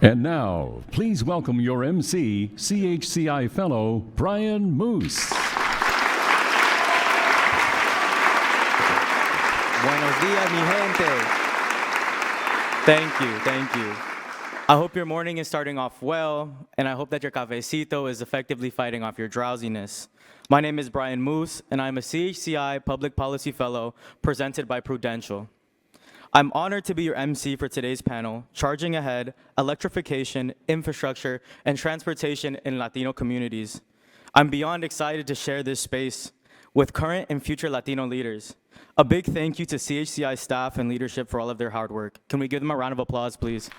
And now, please welcome your MC, CHCI Fellow, Brian Moose. Buenos dias, mi gente. Thank you. I hope your morning is starting off well, and I hope that your cafecito is effectively fighting off your drowsiness. My name is Brian Moose, and I'm a CHCI Public Policy Fellow presented by Prudential. I'm honored to be your MC for today's panel, Charging Ahead, Electrification, Infrastructure, and Transportation in Latino Communities. I'm beyond excited to share this space with current and future Latino leaders. A big thank you to CHCI staff and leadership for all of their hard work. Can we give them a round of applause, please?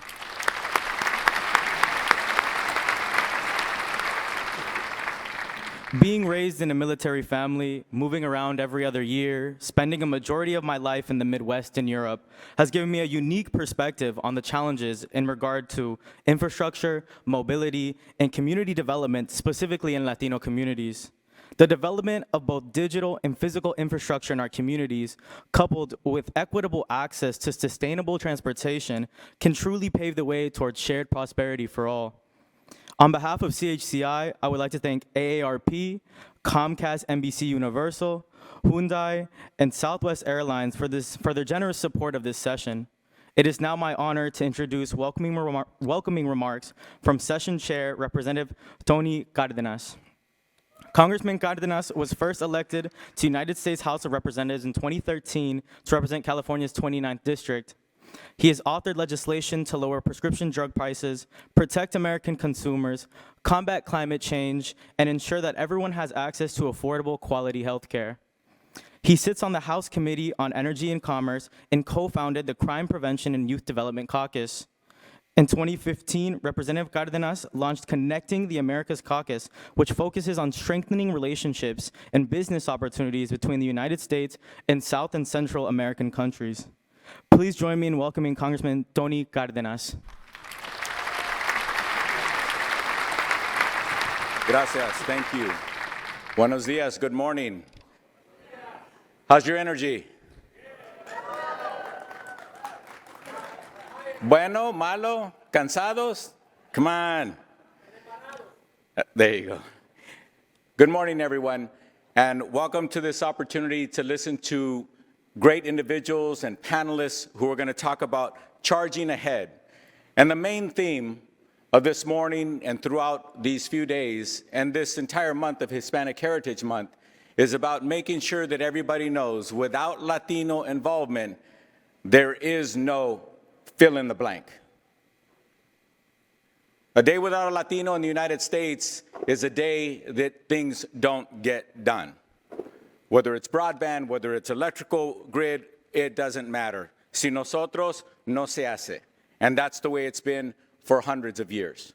Being raised in a military family, moving around every other year, spending a majority of my life in the Midwest in Europe has given me a unique perspective on the challenges in regard to infrastructure, mobility, and community development, specifically in Latino communities. The development of both digital and physical infrastructure in our communities, coupled with equitable access to sustainable transportation, can truly pave the way towards shared prosperity for all. On behalf of CHCI, I would like to thank AARP, Comcast NBC Universal, Hyundai, and Southwest Airlines for their generous support of this session. It is now my honor to introduce welcoming remarks from Session Chair Representative Tony Cardenas. Congressman Cardenas was first elected to United States House of Representatives in 2013 to represent California's 29th District. He has authored legislation to lower prescription drug prices, protect American consumers, combat climate change, and ensure that everyone has access to affordable, quality health care. He sits on the House Committee on Energy and Commerce and co-founded the Crime Prevention and Youth Development Caucus. In 2015, Representative Cardenas launched Connecting the Americas Caucus, which focuses on strengthening relationships and business opportunities between the United States and South and Central American countries. Please join me in welcoming Congressman Tony Cardenas. Gracias, thank you. Buenos dias, good morning. How's your energy? Bueno, malo, cansados? Come on. There you go. Good morning, everyone, and welcome to this opportunity to listen to great individuals and panelists who are going to talk about charging ahead. And the main theme of this morning and throughout these few days and this entire month of Hispanic Heritage Month is about making sure that everybody knows without Latino involvement, there is no fill in the blank. A day without a Latino in the United States is a day that things don't get done. Whether it's broadband, whether it's electrical grid, it doesn't matter. Si nosotros, no se hace. And that's the way it's been for hundreds of years.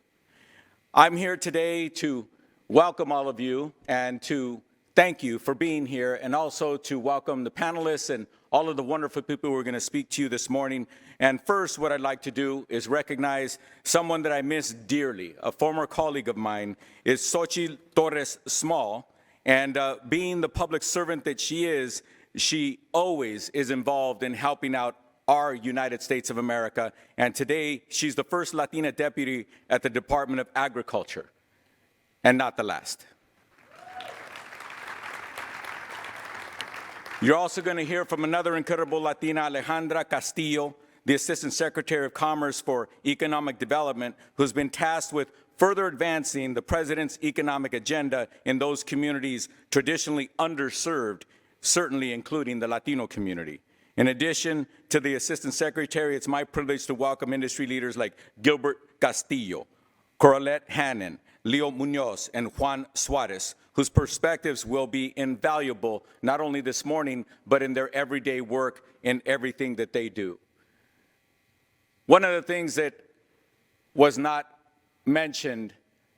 I'm here today to welcome all of you and to thank you for being here, and also to welcome the panelists and all of the wonderful people who are going to speak to you this morning. And first, what I'd like to do is recognize someone that I miss dearly. A former colleague of mine is Xochitl Torres Small. And being the public servant that she always is involved in helping out our United States of America. And today, she's the first Latina deputy at the Department of Agriculture, and not the last. You're also going to hear from another incredible Latina, Alejandra Castillo, the Assistant Secretary of Commerce for Economic Development, who's been tasked with further advancing the President's economic agenda in those communities traditionally underserved, certainly including the Latino community. In addition to the Assistant Secretary, it's my privilege to welcome industry leaders like Gilbert Castillo, Coralette Hannon, Leo Munoz, and Juan Suarez, whose perspectives will be invaluable not only this morning, but in their everyday work in everything that they do. One of the things that was not mentioned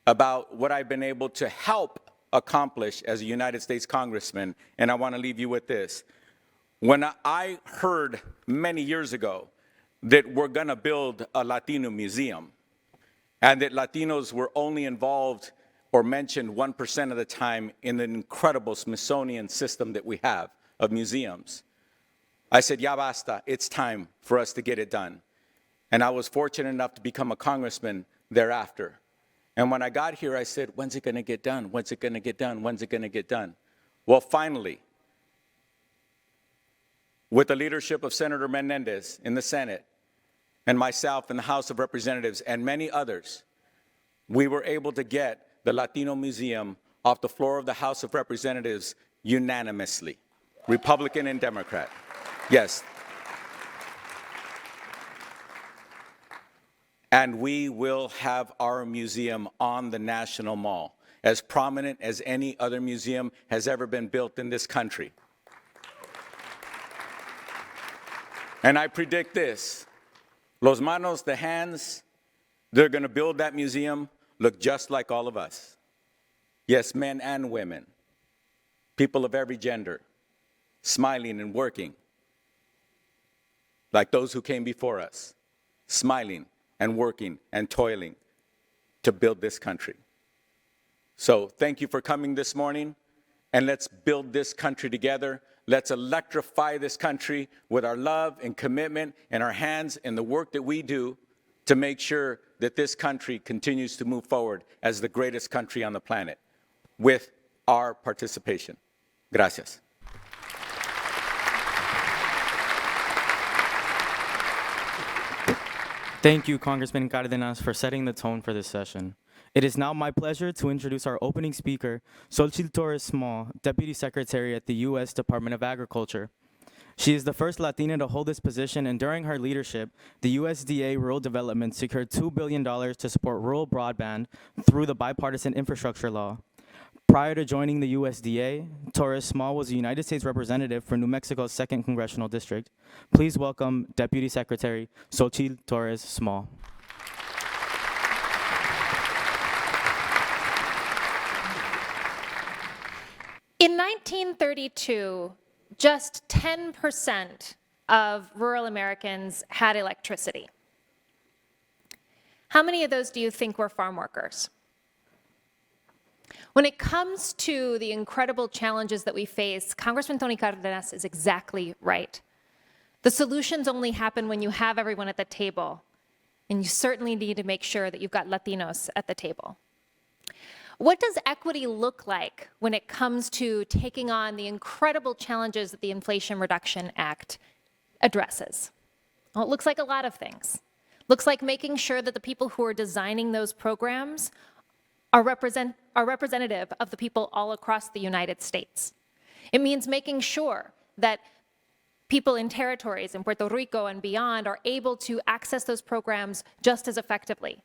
about what I've been able to help accomplish as a United States Congressman, and I want to leave you with this. When I heard many years ago that we're going to build a Latino museum, and that Latinos were only involved or mentioned 1% of the time in the incredible Smithsonian system that we have of museums, I said, ya basta, it's time for us to get it done. And I was fortunate enough to become a congressman thereafter. And when I got here, I said, when's it going to get done? When's it going to get done? When's it going to get done? Well, finally, with the leadership of Senator Menendez in the Senate and myself in the House of Representatives and many others, we were able to get the Latino Museum off the floor of the House of Representatives unanimously, Republican and Democrat. Yes. And we will have our museum on the National Mall, as prominent as any other museum has ever been built in this country. And I predict this, los manos, the hands, they're going to build that museum, look just like all of us. Yes, men and women, people of every gender, smiling and working, like those who came before us, smiling and working and toiling to build this country. So thank you for coming this morning, and let's build this country together. Let's electrify this country with our love and commitment and our hands and the work that we do to make sure that this country continues to move forward as the greatest country on the planet with our participation. Gracias. Thank you, Congressman Cardenas, for setting the tone for this session. It is now my pleasure to introduce our opening speaker, Xochitl Torres Small, Deputy Secretary at the U.S. Department of Agriculture. She is the first Latina to hold this position, and during her leadership, the USDA Rural Development secured $2 billion to support rural broadband through the bipartisan infrastructure law. Prior to joining the USDA, Torres Small was a United States representative for New Mexico's 2nd Congressional District. Please welcome Deputy Secretary Xochitl Torres Small. In 1932, just 10% of rural Americans had electricity. How many of those do you think were farm workers? When it comes to the incredible challenges that we face, Congressman Tony Cardenas is exactly right. The solutions only happen when you have everyone at the table, and you certainly need to make sure that you've got Latinos at the table. What does equity look like when it comes to taking on the incredible challenges that the Inflation Reduction Act addresses? Well, it looks like a lot of things. It looks like making sure that the people who are designing those programs are representative of the people all across the United States. It means making sure that people in territories in Puerto Rico and beyond are able to access those programs just as effectively.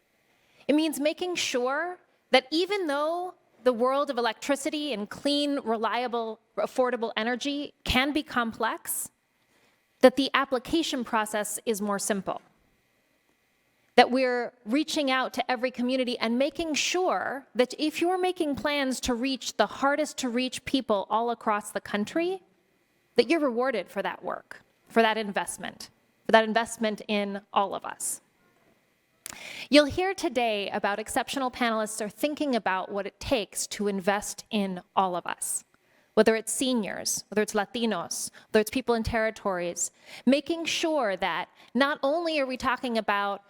It means making sure that even though the world of electricity and clean, reliable, affordable energy can be complex, that the application process is more simple. That we're reaching out to every community and making sure that if you're making plans to reach the hardest to reach people all across the country, that you're rewarded for that work, for that investment in all of us. You'll hear today about exceptional panelists are thinking about what it takes to invest in all of us, whether it's seniors, whether it's Latinos, whether it's people in territories, making sure that not only are we talking about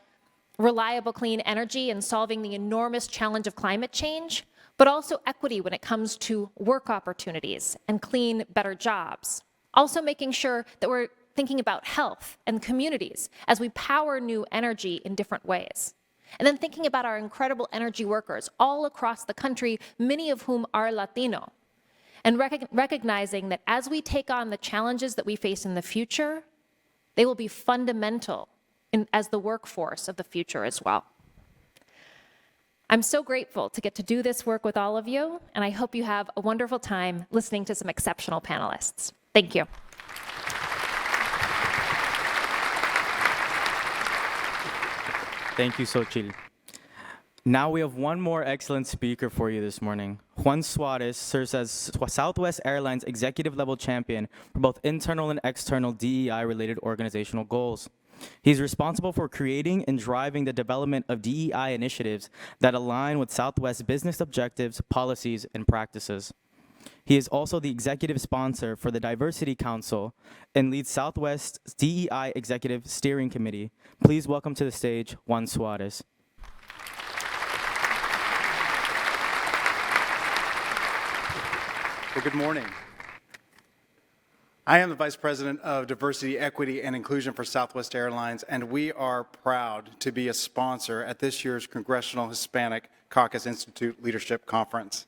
reliable clean energy and solving the enormous challenge of climate change, but also equity when it comes to work opportunities and clean, better jobs. Also making sure that we're thinking about health and communities as we power new energy in different ways. And then thinking about our incredible energy workers all across the country, many of whom are Latino. And recognizing that as we take on the challenges that we face in the future, they will be fundamental as the workforce of the future as well. I'm so grateful to get to do this work with all of you, and I hope you have a wonderful time listening to some exceptional panelists. Thank you. Thank you, Xochitl. Now we have one more excellent speaker for you this morning. Juan Suarez serves as Southwest Airlines executive level champion for both internal and external DEI-related organizational goals. He's responsible for creating and driving the development of DEI initiatives that align with Southwest business objectives, policies, and practices. He is also the executive sponsor for the Diversity Council and leads Southwest's DEI Executive Steering Committee. Please welcome to the stage Juan Suarez. Well, good morning. I am the Vice President of Diversity, Equity, and Inclusion for Southwest Airlines, and we are proud to be a sponsor at this year's Congressional Hispanic Caucus Institute Leadership Conference.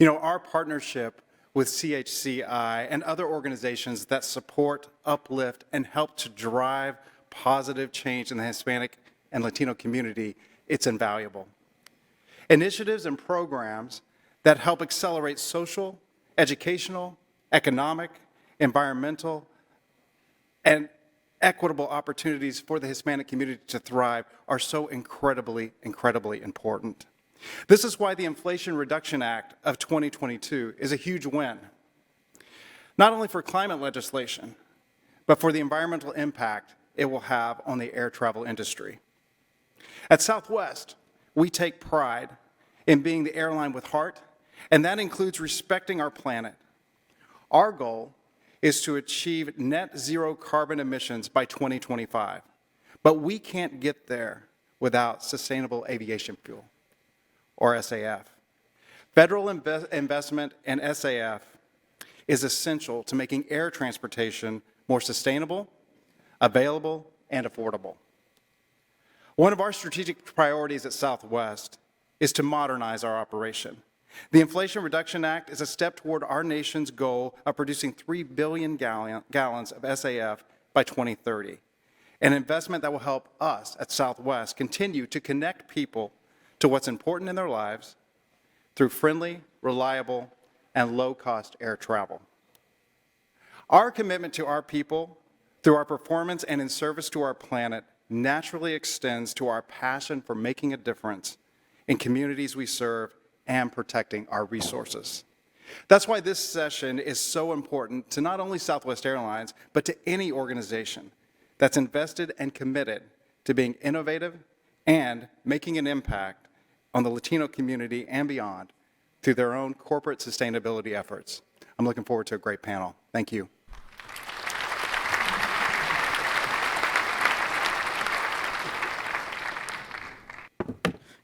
You know, our partnership with CHCI and other organizations that support, uplift, and help to drive positive change in the Hispanic and Latino community, it's invaluable. Initiatives and programs that help accelerate social, educational, economic, environmental, and equitable opportunities for the Hispanic community to thrive are so incredibly, incredibly important. This is why the Inflation Reduction Act of 2022 is a huge win, not only for climate legislation, but for the environmental impact it will have on the air travel industry. At Southwest, we take pride in being the airline with heart, and that includes respecting our planet. Our goal is to achieve net zero carbon emissions by 2025. But we can't get there without sustainable aviation fuel, or SAF. Federal investment in SAF is essential to making air transportation more sustainable, available, and affordable. One of our strategic priorities at Southwest is to modernize our operation. The Inflation Reduction Act is a step toward our nation's goal of producing 3 billion gallons of SAF by 2030, an investment that will help us at Southwest continue to connect people to what's important in their lives through friendly, reliable, and low-cost air travel. Our commitment to our people, through our performance and in service to our planet, naturally extends to our passion for making a difference in communities we serve and protecting our resources. That's why this session is so important to not only Southwest Airlines, but to any organization that's invested and committed to being innovative and making an impact on the Latino community and beyond through their own corporate sustainability efforts. I'm looking forward to a great panel. Thank you.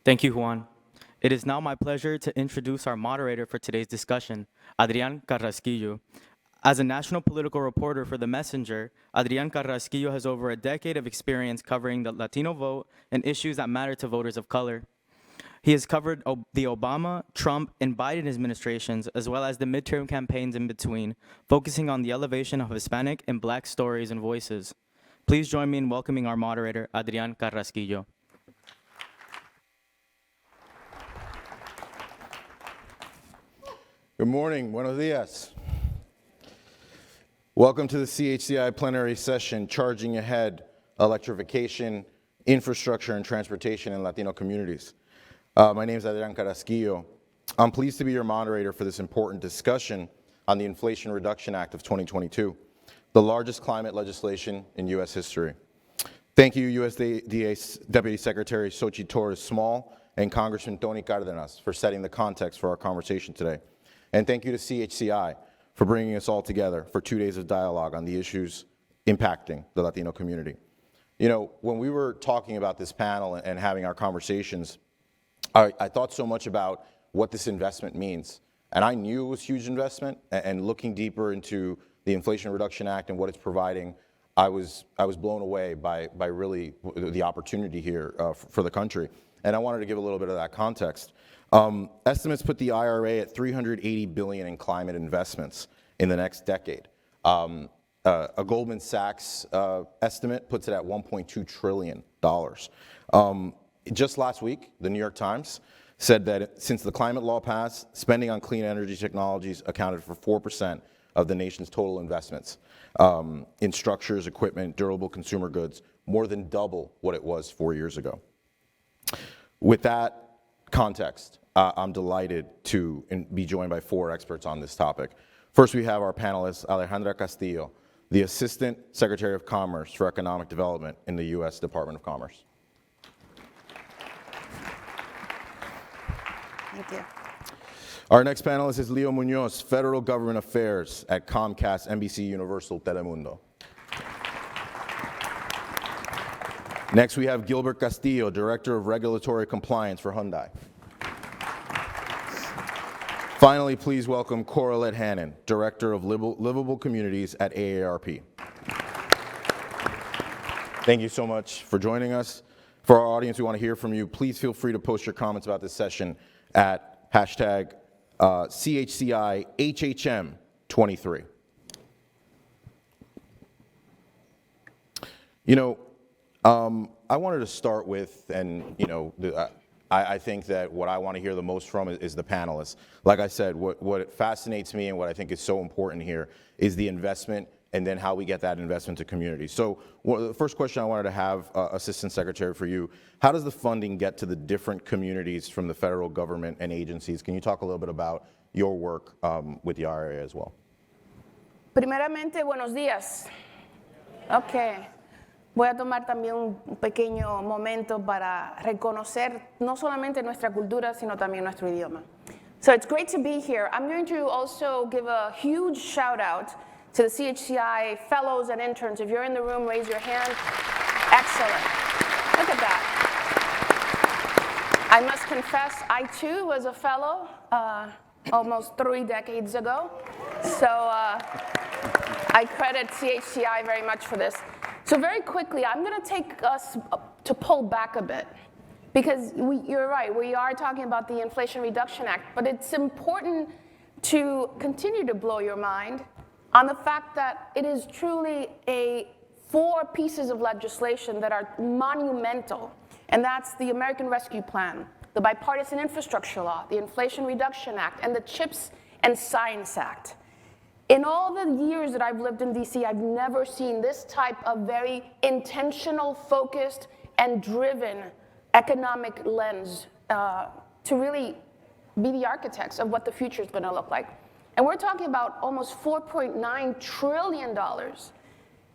Thank you, Juan. It is now my pleasure to introduce our moderator for today's discussion, Adrian Carrasquillo. As a national political reporter for The Messenger, Adrian Carrasquillo has over a decade of experience covering the Latino vote and issues that matter to voters of color. He has covered the Obama, Trump, and Biden administrations, as well as the midterm campaigns in between, focusing on the elevation of Hispanic and Black stories and voices. Please join me in welcoming our moderator, Adrian Carrasquillo. Good morning, buenos dias. Welcome to the CHCI plenary session, Charging Ahead, Electrification, Infrastructure and Transportation in Latino Communities. My name is Adrian Carrasquillo. I'm pleased to be your moderator for this important discussion on the Inflation Reduction Act of 2022, the largest climate legislation in U.S. history. Thank you, USDA Deputy Secretary Xochitl Torres-Small and Congressman Tony Cardenas for setting the context for our conversation today. And thank you to CHCI for bringing us all together for 2 days of dialogue on the issues impacting the Latino community. You know, when we were talking about this panel and having our conversations, I thought so much about what this investment means. And I knew it was huge investment, and looking deeper into the Inflation Reduction Act and what it's providing, I was blown away by really the opportunity here for the country. And I wanted to give a little bit of that context. Estimates put the IRA at $380 billion in climate investments in the next decade. A Goldman Sachs estimate puts it at $1.2 trillion. Just last week, the New York Times said that since the climate law passed, spending on clean energy technologies accounted for 4% of the nation's total investments in structures, equipment, durable consumer goods, more than double what it was 4 years ago. With that context, I'm delighted to be joined by 4 experts on this topic. First, we have our panelist, Alejandra Castillo, the Assistant Secretary of Commerce for Economic Development in the U.S. Department of Commerce. Thank you. Our next panelist is Leo Munoz, Federal Government Affairs at Comcast, NBC Universal, Telemundo. Next, we have Gilbert Castillo, Director of Regulatory Compliance for Hyundai. Finally, please welcome Coralette Hannon, Director of Livable Communities at AARP. Thank you so much for joining us. For our audience, we want to hear from you. Please feel free to post your comments about this session at hashtag CHCIHHM23. You know, I wanted to start with, and you know, I think that what I want to hear the most from is the panelists. Like I said, what fascinates me and what I think is so important here is the investment and then how we get that investment to communities. So the first question I wanted to have, Assistant Secretary, for you, how does the funding get to the different communities from the federal government and agencies? Can you talk a little bit about your work with the IRA as well? Primeramente, buenos días. Okay. Voy a tomar también un pequeño momento para reconocer no solamente nuestra cultura, sino también nuestro idioma. So it's great to be here. I'm going to also give a huge shout out to the CHCI fellows and interns. If you're in the room, raise your hand. Excellent. Look at that. I must confess, I too was a fellow almost 3 decades ago. So I credit CHCI very much for this. So very quickly, I'm going to take us to pull back a bit. Because you're right, we are talking about the Inflation Reduction Act, but it's important to continue to blow your mind on the fact that it is truly 4 pieces of legislation that are monumental, and that's the American Rescue Plan, the Bipartisan Infrastructure Law, the Inflation Reduction Act, and the CHIPS and Science Act. In all the years that I've lived in DC, I've never seen this type of very intentional, focused, and driven economic lens to really be the architects of what the future is going to look like. And we're talking about almost $4.9 trillion. And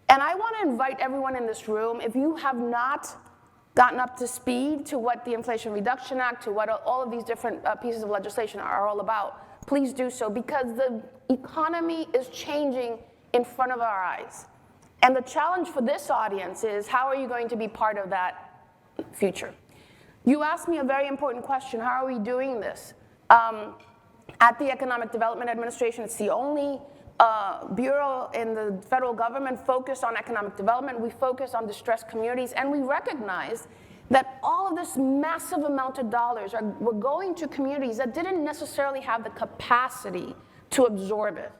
I want to invite everyone in this room, if you have not gotten up to speed to what the Inflation Reduction Act, to what all of these different pieces of legislation are all about, please do so, because the economy is changing in front of our eyes. And the challenge for this audience is, how are you going to be part of that future? You asked me a very important question: how are we doing this? At the Economic Development Administration, it's the only bureau in the federal government focused on economic development. We focus on distressed communities, and we recognize that all of this massive amount of dollars were going to communities that didn't necessarily have the capacity to absorb it.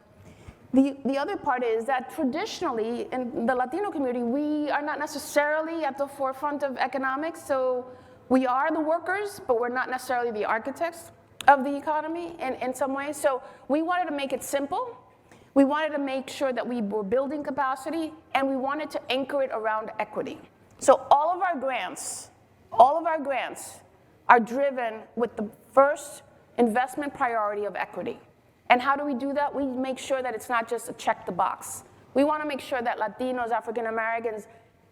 The other part is that traditionally, in the Latino community, we are not necessarily at the forefront of economics, so we are the workers, but we're not necessarily the architects of the economy in some ways. So we wanted to make it simple. We wanted to make sure that we were building capacity, and we wanted to anchor it around equity. So all of our grants are driven with the first investment priority of equity. And how do we do that? We make sure that it's not just a check the box. We want to make sure that Latinos, African Americans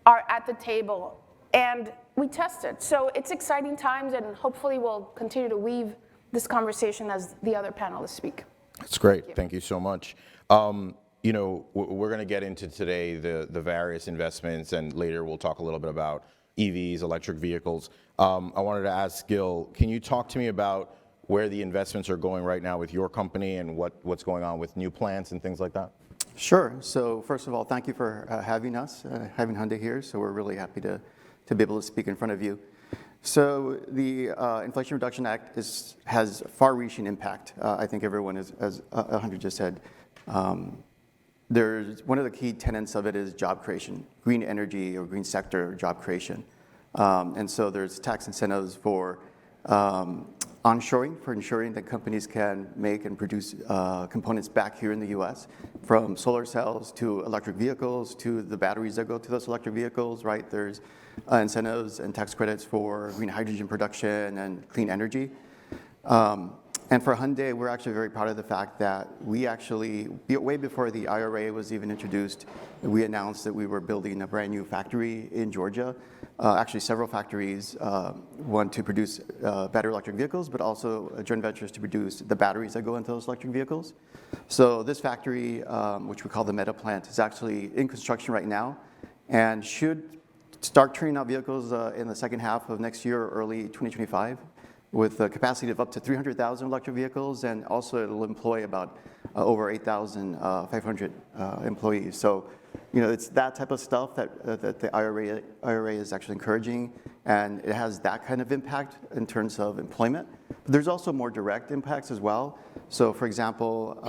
are at the table, and we test it. So it's exciting times, and hopefully we'll continue to weave this conversation as the other panelists speak. That's great. Thank you so much. You know, we're going to get into today the various investments, and later we'll talk a little bit about EVs, electric vehicles. I wanted to ask Gil, can you talk to me about where the investments are going right now with your company and what's going on with new plants and things like that? Sure. So first of all, thank you for having us, having Hyundai here. So we're really happy to be able to speak in front of you. So the Inflation Reduction Act has far-reaching impact. I think everyone, as Alejandro just said, there's one of the key tenets of it is job creation, green energy or green sector job creation. And so there's tax incentives for onshoring, for ensuring that companies can make and produce components back here in the US, from solar cells to electric vehicles to the batteries that go to those electric vehicles, right? There's incentives and tax credits for green hydrogen production and clean energy. And for Hyundai, we're actually very proud of the fact that we actually, way before the IRA was even introduced, we announced that we were building a brand new factory in Georgia. Actually, several factories, one to produce battery electric vehicles, but also joint ventures to produce the batteries that go into those electric vehicles. So this factory, which we call the Meta plant, is actually in construction right now and should start turning out vehicles in the second half of next year or early 2025. With a capacity of up to 300,000 electric vehicles, and also it'll employ about over 8,500 employees. So, you know, it's that type of stuff that the IRA is actually encouraging, and it has that kind of impact in terms of employment. But there's also more direct impacts as well. So, for example,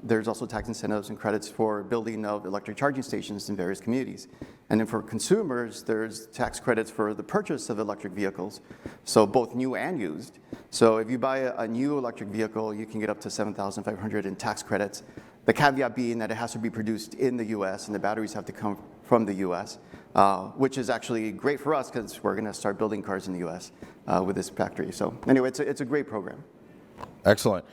there's also tax incentives and credits for building of electric charging stations in various communities. And then for consumers, there's tax credits for the purchase of electric vehicles, so both new and used. So if you buy a new electric vehicle, you can get up to $7,500 in tax credits. The caveat being that it has to be produced in the US and the batteries have to come from the US, which is actually great for us because we're going to start building cars in the US with this factory. So anyway, it's a great program. Excellent.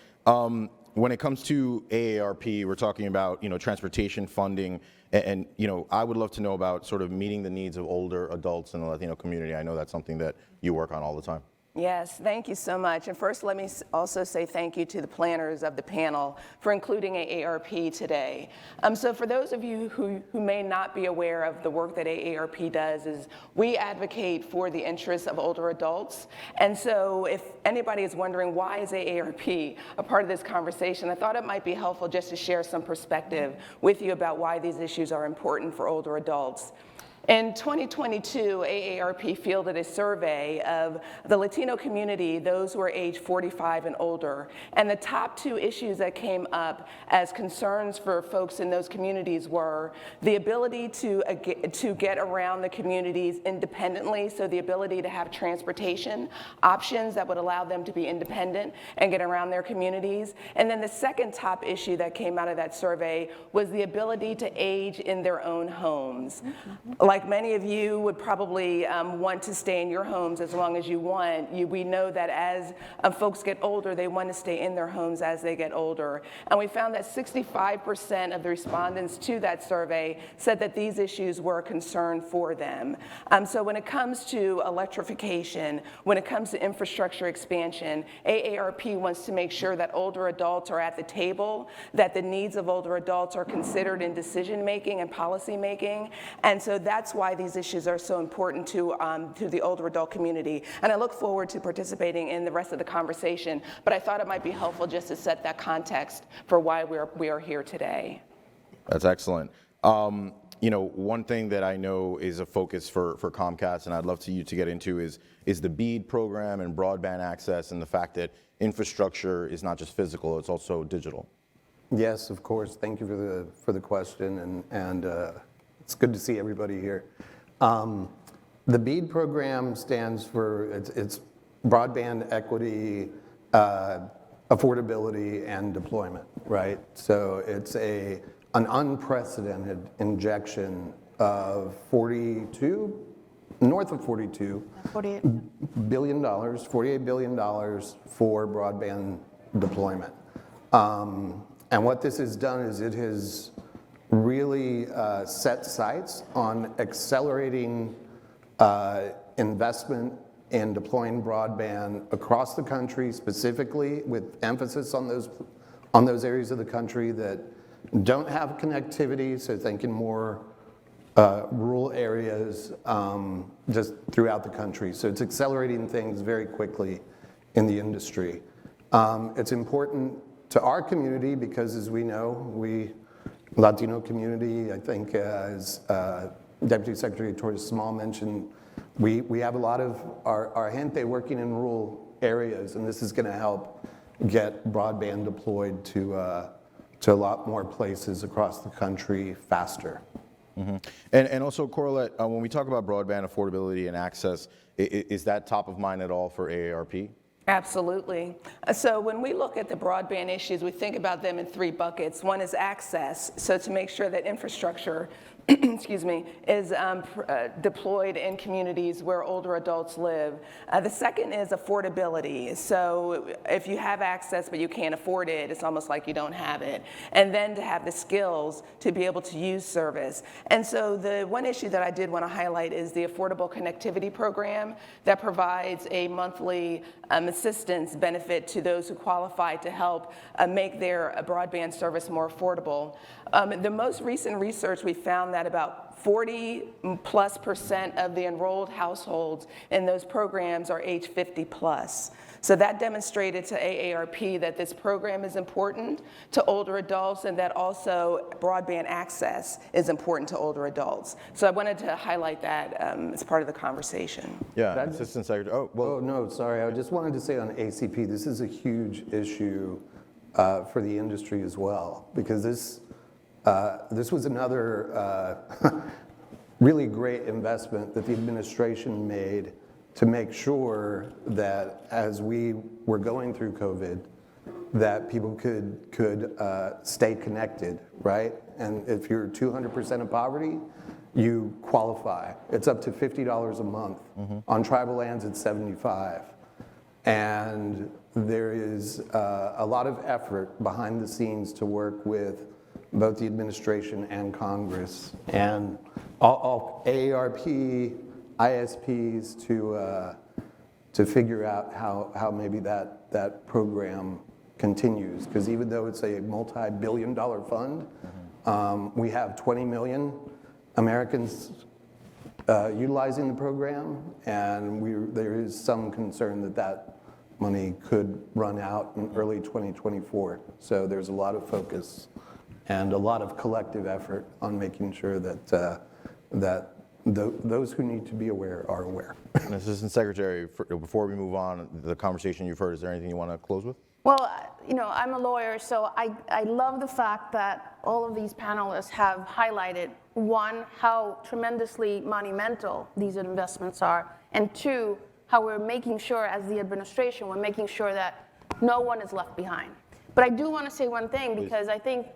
When it comes to AARP, we're talking about, you know, transportation funding, and you know, I would love to know about sort of meeting the needs of older adults in the Latino community. I know that's something that you work on all the time. Yes, thank you so much. And first, let me also say thank you to the planners of the panel for including AARP today. So for those of you who may not be aware of the work that AARP does, is we advocate for the interests of older adults. And so if anybody is wondering why is AARP a part of this conversation, I thought it might be helpful just to share some perspective with you about why these issues are important for older adults. In 2022, AARP fielded a survey of the Latino community, those who are age 45 and older, and the top two issues that came up as concerns for folks in those communities were the ability to get around the communities independently, so the ability to have transportation options that would allow them to be independent and get around their communities. And then the second top issue that came out of that survey was the ability to age in their own homes. Like many of you would probably want to stay in your homes as long as you want. We know that as folks get older, they want to stay in their homes as they get older. And we found that 65% of the respondents to that survey said that these issues were a concern for them. So when it comes to electrification, when it comes to infrastructure expansion, AARP wants to make sure that older adults are at the table, that the needs of older adults are considered in decision making and policy making. And so that's why these issues are so important to the older adult community. And I look forward to participating in the rest of the conversation, but I thought it might be helpful just to set that context for why we are here today. That's excellent. You know, one thing that I know is a focus for Comcast, and I'd love you to get into, is the BEAD program and broadband access, and the fact that infrastructure is not just physical, it's also digital. Yes, of course. Thank you for the question, and it's good to see everybody here. The BEAD program stands for it's broadband equity, affordability, and deployment, right? So it's an unprecedented injection of north of $48 billion for broadband deployment. And what this has done is it has really set sights on accelerating investment in deploying broadband across the country, specifically with emphasis on those areas of the country that don't have connectivity, so thinking more rural areas just throughout the country. So it's accelerating things very quickly in the industry. It's important to our community because, as we know, Latino community, I think as Deputy Secretary Torres Small mentioned, we have a lot of our gente working in rural areas, and this is going to help get broadband deployed to a lot more places across the country faster. Mm-hmm. And also, Corlett, when we talk about broadband affordability and access, is that top of mind at all for AARP? Absolutely. So when we look at the broadband issues, we think about them in three buckets. One is access, so to make sure that infrastructure excuse me, is deployed in communities where older adults live. The second is affordability. So if you have access but you can't afford it, it's almost like you don't have it. And then to have the skills to be able to use service. And so the one issue that I did want to highlight is the Affordable Connectivity Program that provides a monthly assistance benefit to those who qualify to help make their broadband service more affordable. The most recent research, we found that about 40+% of the enrolled households in those programs are age 50+. So that demonstrated to AARP that this program is important to older adults and that also broadband access is important to older adults. So I wanted to highlight that as part of the conversation. Yeah, Assistant Secretary. Oh, well. Oh, no, sorry. I just wanted to say on ACP, this is a huge issue for the industry as well, because this was another really great investment that the administration made to make sure that as we were going through COVID, that people could stay connected, right? And if you're 200% of poverty, you qualify. It's up to $50 a month. On tribal lands, it's $75. And there is a lot of effort behind the scenes to work with both the administration and Congress and all AARP, ISPs to figure out how maybe that program continues. Because even though it's a multi-billion-dollar fund, we have 20 million Americans utilizing the program, and there is some concern that money could run out in early 2024. So there's a lot of focus and a lot of collective effort on making sure that those who need to be aware are aware. And Assistant Secretary, before we move on, the conversation you've heard, is there anything you want to close with? Well, you know, I'm a lawyer, so I love the fact that all of these panelists have highlighted, one, how tremendously monumental these investments are, and two, how we're making sure, as the administration, we're making sure that no one is left behind. But I do want to say one thing, because I think,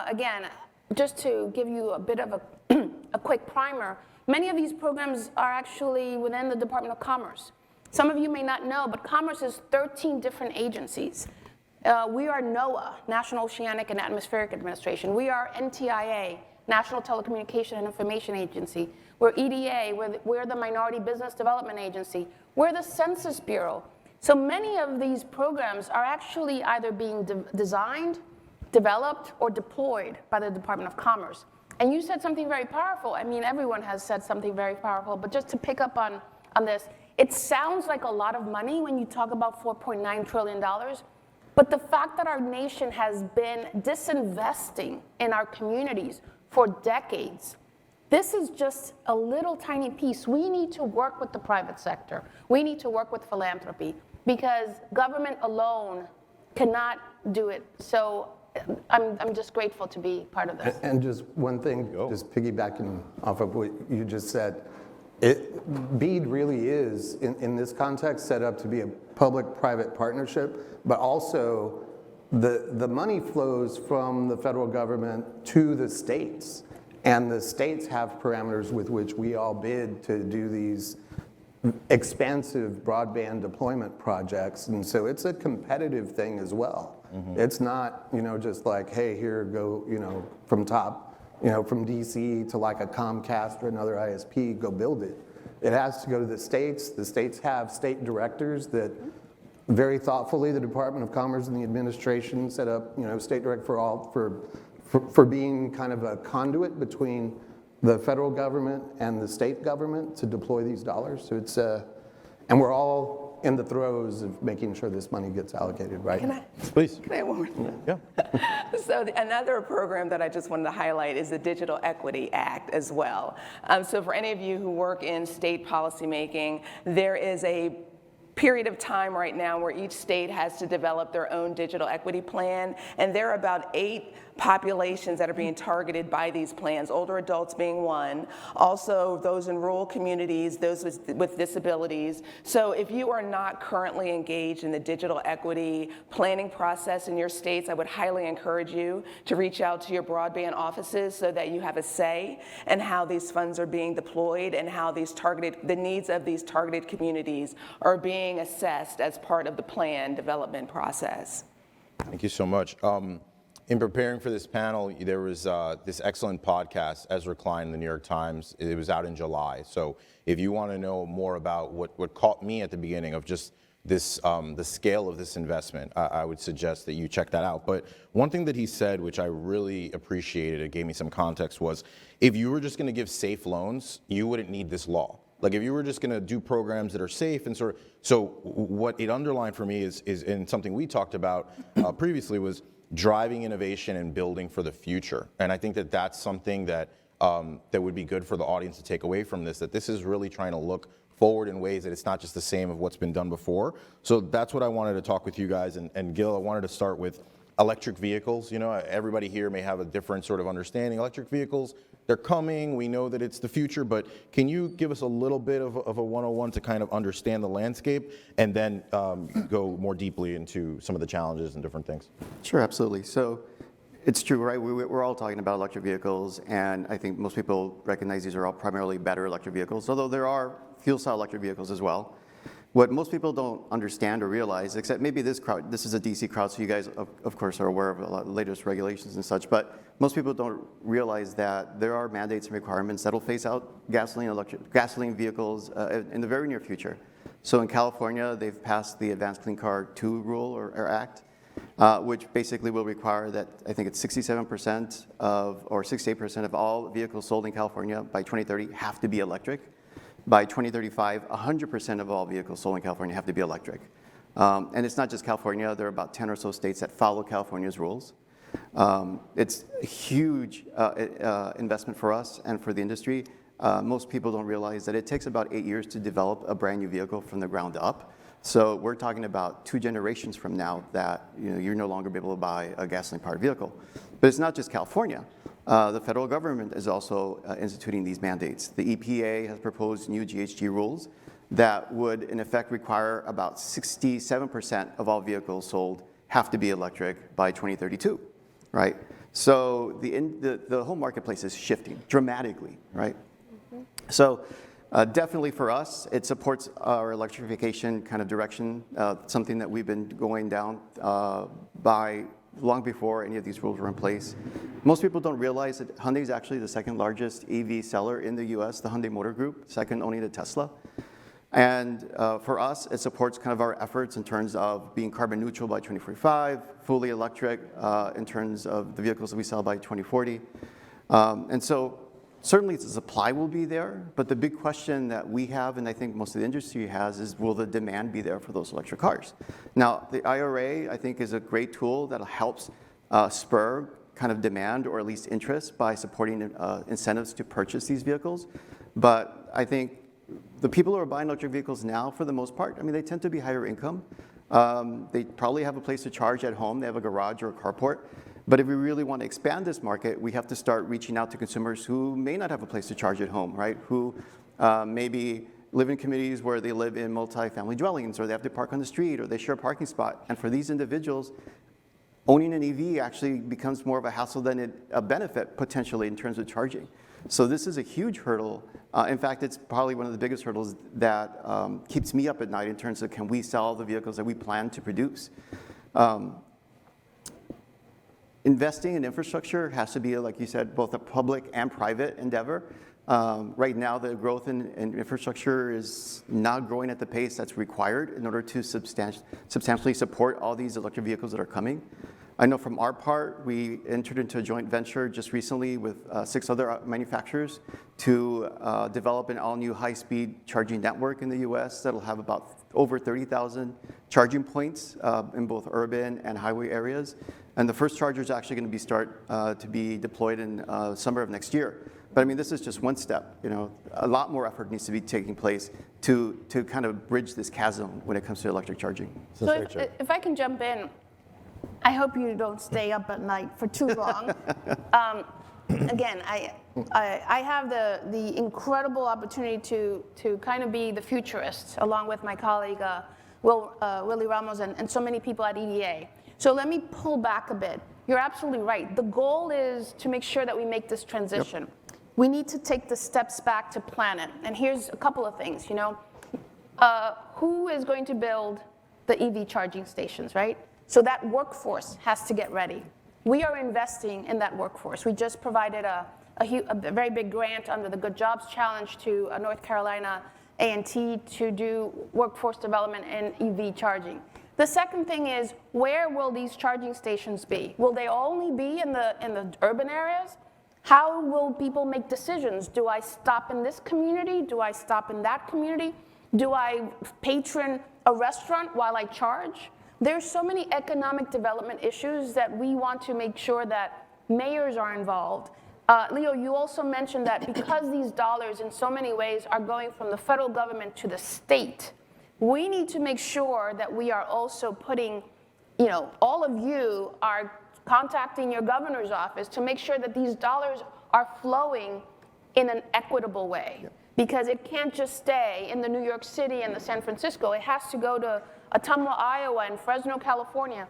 again, just to give you a bit of a quick primer, many of these programs are actually within the Department of Commerce. Some of you may not know, but Commerce is 13 different agencies. We are NOAA, National Oceanic and Atmospheric Administration. We are NTIA, National Telecommunication and Information Agency. We're EDA, we're the Minority Business Development Agency. We're the Census Bureau. So many of these programs are actually either being designed, developed, or deployed by the Department of Commerce. And you said something very powerful. I mean, everyone has said something very powerful, but just to pick up on this, it sounds like a lot of money when you talk about $4.9 trillion, but the fact that our nation has been disinvesting in our communities for decades, this is just a little tiny piece. We need to work with the private sector. We need to work with philanthropy, because government alone cannot do it. So I'm just grateful to be part of this. And just one thing, just piggybacking off of what you just said, BEAD really is, in this context, set up to be a public-private partnership, but also the money flows from the federal government to the states, and the states have parameters with which we all bid to do these expansive broadband deployment projects, and so it's a competitive thing as well. It's not, just like, hey, here, go, from top, from DC to like a Comcast or another ISP, go build it. It has to go to the states. The states have state directors that very thoughtfully, the Department of Commerce and the administration set up, state director for being kind of a conduit between the federal government and the state government to deploy these dollars. So it's, and we're all in the throes of making sure this money gets allocated, right? Please. Can I have one more thing? Yeah. So another program that I just wanted to highlight is the Digital Equity Act as well. So for any of you who work in state policymaking, there is a period of time right now where each state has to develop their own digital equity plan, and there are about 8 populations that are being targeted by these plans, older adults being one, also those in rural communities, those with disabilities. So if you are not currently engaged in the digital equity planning process in your states, I would highly encourage you to reach out to your broadband offices so that you have a say in how these funds are being deployed and how the needs of these targeted communities are being assessed as part of the plan development process. Thank you so much. In preparing for this panel, there was this excellent podcast, Ezra Klein in the New York Times. It was out in July. So if you want to know more about what caught me at the beginning of just this, the scale of this investment, I would suggest that you check that out. But one thing that he said, which I really appreciated, it gave me some context, was if you were just going to give safe loans, you wouldn't need this law. Like if you were just going to do programs that are safe and sort of, so what it underlined for me is and something we talked about previously was driving innovation and building for the future. And I think that that's something that that would be good for the audience to take away from this, that this is really trying to look forward in ways that it's not just the same of what's been done before. So that's what I wanted to talk with you guys. And Gil, I wanted to start with electric vehicles. You know, everybody here may have a different sort of understanding. Electric vehicles, they're coming. We know that it's the future, but can you give us a little bit of a 101 to kind of understand the landscape and then go more deeply into some of the challenges and different things? Sure, absolutely. So it's true, right? We're all talking about electric vehicles, and I think most people recognize these are all primarily better electric vehicles, although there are fuel cell electric vehicles as well. What most people don't understand or realize, except maybe this crowd, this is a DC crowd, so you guys, of course, are aware of a lot of the latest regulations and such, but most people don't realize that there are mandates and requirements that will phase out gasoline vehicles in the very near future. So in California, they've passed the Advanced Clean Car 2 rule or act, which basically will require that, I think it's 67% or 68% of all vehicles sold in California by 2030 have to be electric. By 2035, 100% of all vehicles sold in California have to be electric. And it's not just California. There are about 10 or so states that follow California's rules. It's a huge investment for us and for the industry. Most people don't realize that it takes about 8 years to develop a brand new vehicle from the ground up. So we're talking about 2 generations from now that you're no longer be able to buy a gasoline-powered vehicle. But it's not just California. The federal government is also instituting these mandates. The EPA has proposed new GHG rules that would, in effect, require about 67% of all vehicles sold have to be electric by 2032, right? So the whole marketplace is shifting dramatically, right? Mm-hmm. So definitely for us, it supports our electrification kind of direction, something that we've been going down by long before any of these rules were in place. Most people don't realize that Hyundai is actually the second largest EV seller in the US, the Hyundai Motor Group, second only to Tesla. And for us, it supports kind of our efforts in terms of being carbon neutral by 2045, fully electric in terms of the vehicles that we sell by 2040. And so certainly the supply will be there, but the big question that we have, and I think most of the industry has, is will the demand be there for those electric cars? Now, the IRA, I think, is a great tool that helps spur kind of demand or at least interest by supporting incentives to purchase these vehicles. But I think the people who are buying electric vehicles now, for the most part, I mean, they tend to be higher income. They probably have a place to charge at home. They have a garage or a carport. But if we really want to expand this market, we have to start reaching out to consumers who may not have a place to charge at home, right? Who maybe live in communities where they live in multi-family dwellings, or they have to park on the street, or they share a parking spot. And for these individuals, owning an EV actually becomes more of a hassle than a benefit, potentially, in terms of charging. So this is a huge hurdle. In fact, it's probably one of the biggest hurdles that keeps me up at night in terms of can we sell the vehicles that we plan to produce. Investing in infrastructure has to be, like you said, both a public and private endeavor. Right now, the growth in infrastructure is not growing at the pace that's required in order to substantially support all these electric vehicles that are coming. I know from our part, we entered into a joint venture just recently with 6 other manufacturers to develop an all-new high-speed charging network in the US that'll have about over 30,000 charging points in both urban and highway areas. And the first charger is actually going to start to be deployed in summer of next year. But I mean, this is just one step. A lot more effort needs to be taking place to kind of bridge this chasm when it comes to electric charging. So if I can jump in, I hope you don't stay up at night for too long. Again, I have the incredible opportunity to kind of be the futurist along with my colleague Willie Ramos and so many people at EDA. So let me pull back a bit. You're absolutely right. The goal is to make sure that we make this transition. Yep. We need to take the steps back to plan it. And here's a couple of things, you know. Who is going to build the EV charging stations, right? So that workforce has to get ready. We are investing in that workforce. We just provided a very big grant under the Good Jobs Challenge to North Carolina A&T to do workforce development in EV charging. The second thing is, where will these charging stations be? Will they only be in the urban areas? How will people make decisions? Do I stop in this community? Do I stop in that community? Do I patron a restaurant while I charge? There's so many economic development issues that we want to make sure that mayors are involved. Leo, you also mentioned that because these dollars in so many ways are going from the federal government to the state, we need to make sure that we are also putting, you know, all of you are contacting your governor's office to make sure that these dollars are flowing in an equitable way. Yep. Because it can't just stay in the New York City and the San Francisco. It has to go to Ottumwa, Iowa, and Fresno, California.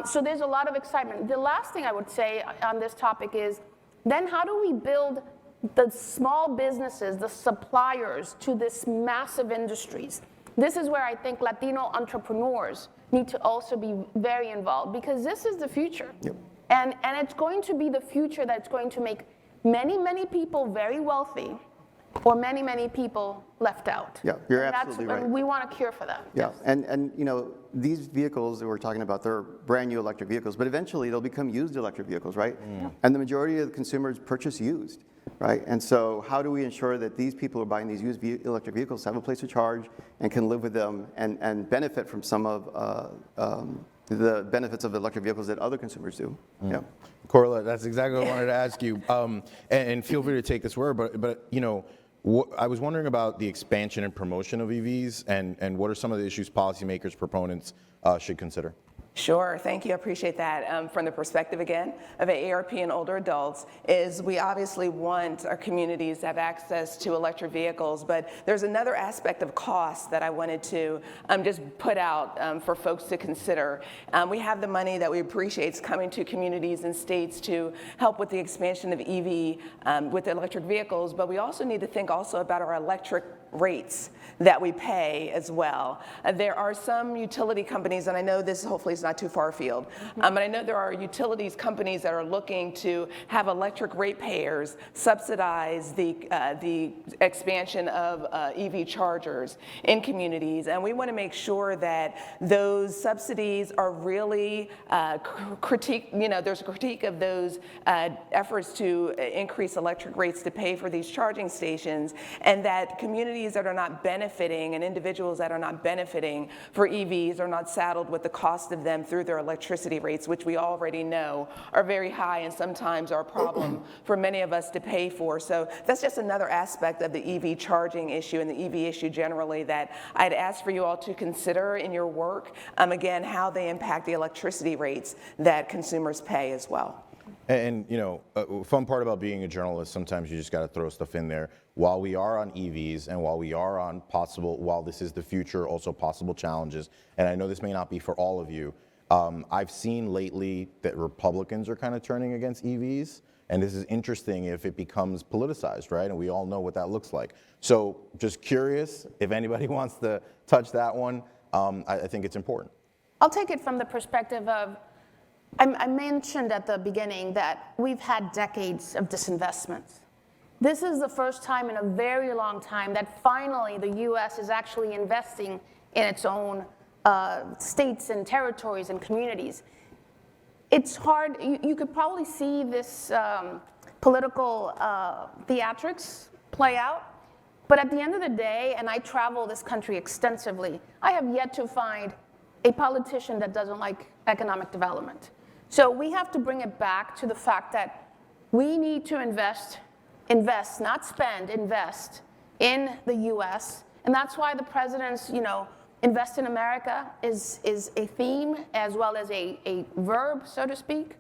So there's a lot of excitement. The last thing I would say on this topic is, then how do we build the small businesses, the suppliers to this massive industries? This is where I think Latino entrepreneurs need to also be very involved, because this is the future. Yep. And it's going to be the future that's going to make many, many people very wealthy, or many, many people left out. Yeah, you're absolutely right. And we want a cure for that. Yeah, and you know, these vehicles that we're talking about, they're brand new electric vehicles, but eventually they'll become used electric vehicles, right? Mm. And the majority of the consumers purchase used, right? And so how do we ensure that these people who are buying these used electric vehicles have a place to charge and can live with them and benefit from some of the benefits of electric vehicles that other consumers do? Mm. Yeah. Corla, that's exactly what I wanted to ask you. And feel free to take this word, but you know, I was wondering about the expansion and promotion of EVs, and what are some of the issues policymakers, proponents should consider? Sure, thank you, I appreciate that. From the perspective, again, of AARP and older adults, is we obviously want our communities to have access to electric vehicles, but there's another aspect of cost that I wanted to just put out for folks to consider. We have the money that we appreciate is coming to communities and states to help with the expansion of EV with electric vehicles, but we also need to think also about our electric rates that we pay as well. There are some utility companies, and I know this hopefully is not too far afield, but I know there are utilities companies that are looking to have electric ratepayers subsidize the expansion of EV chargers in communities, and we want to make sure that those subsidies are really there's a critique of those efforts to increase electric rates to pay for these charging stations, and that communities that are not benefiting and individuals that are not benefiting for EVs are not saddled with the cost of them through their electricity rates, which we already know are very high and sometimes are a problem for many of us to pay for. So that's just another aspect of the EV charging issue and the EV issue generally that I'd ask for you all to consider in your work, again, how they impact the electricity rates that consumers pay as well. And you know, fun part about being a journalist, sometimes you just got to throw stuff in there. While we are on EVs and while we are on while this is the future, also possible challenges, and I know this may not be for all of you, I've seen lately that Republicans are kind of turning against EVs, and this is interesting if it becomes politicized, right? And we all know what that looks like. So just curious if anybody wants to touch that one. I think it's important. I'll take it from the perspective of, I mentioned at the beginning that we've had decades of disinvestment. This is the first time in a very long time that finally the U.S. is actually investing in its own states and territories and communities. It's hard, you could probably see this political theatrics play out, but at the end of the day, and I travel this country extensively, I have yet to find a politician that doesn't like economic development. So we have to bring it back to the fact that we need to invest, not spend, invest in the U.S. And that's why the president's, Invest in America is a theme as well as a verb, so to speak,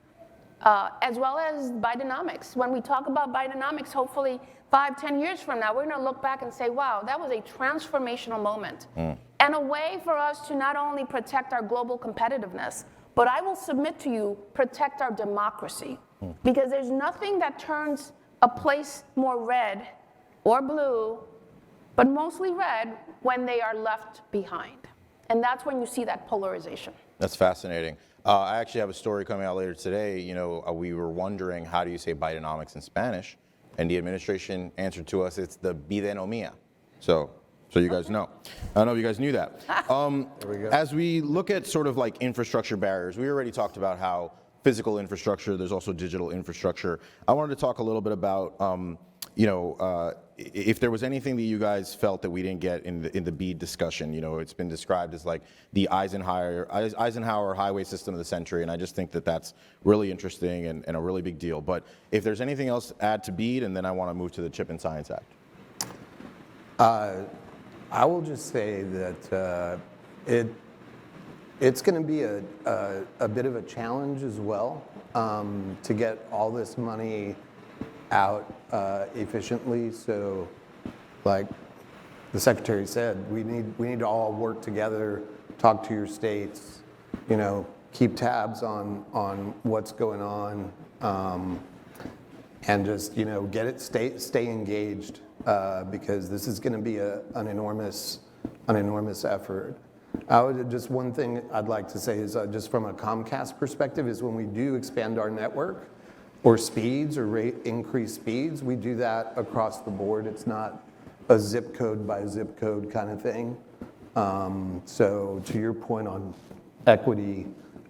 as well as Bidenomics. When we talk about Bidenomics, hopefully 5-10 years from now, we're going to look back and say, wow, that was a transformational moment. And a way for us to not only protect our global competitiveness, but I will submit to you, protect our democracy. Because there's nothing that turns a place more red or blue, but mostly red, when they are left behind. And that's when you see that polarization. That's fascinating. I actually have a story coming out later today. You know, we were wondering, how do you say Bidenomics in Spanish? And the administration answered to us, it's the bidenomia. So you guys know. I don't know if you guys knew that. There we go. As we look at sort of like infrastructure barriers, we already talked about how physical infrastructure, there's also digital infrastructure. I wanted to talk a little bit about, if there was anything that you guys felt that we didn't get in the BEAD discussion. You know, it's been described as like the Eisenhower highway system of the century, and I just think that that's really interesting and a really big deal. But if there's anything else to add to BEAD, and then I want to move to the Chip and Science Act. I will just say that it's going to be a bit of a challenge as well to get all this money out efficiently. So, like the Secretary said, we need to all work together, talk to your states, you know, keep tabs on what's going on, and just, you know, stay engaged, because this is going to be an enormous effort. Just one thing I'd like to say is, just from a Comcast perspective, is when we do expand our network or speeds or increase speeds, we do that across the board. It's not a zip code by zip code kind of thing. So to your point on equity,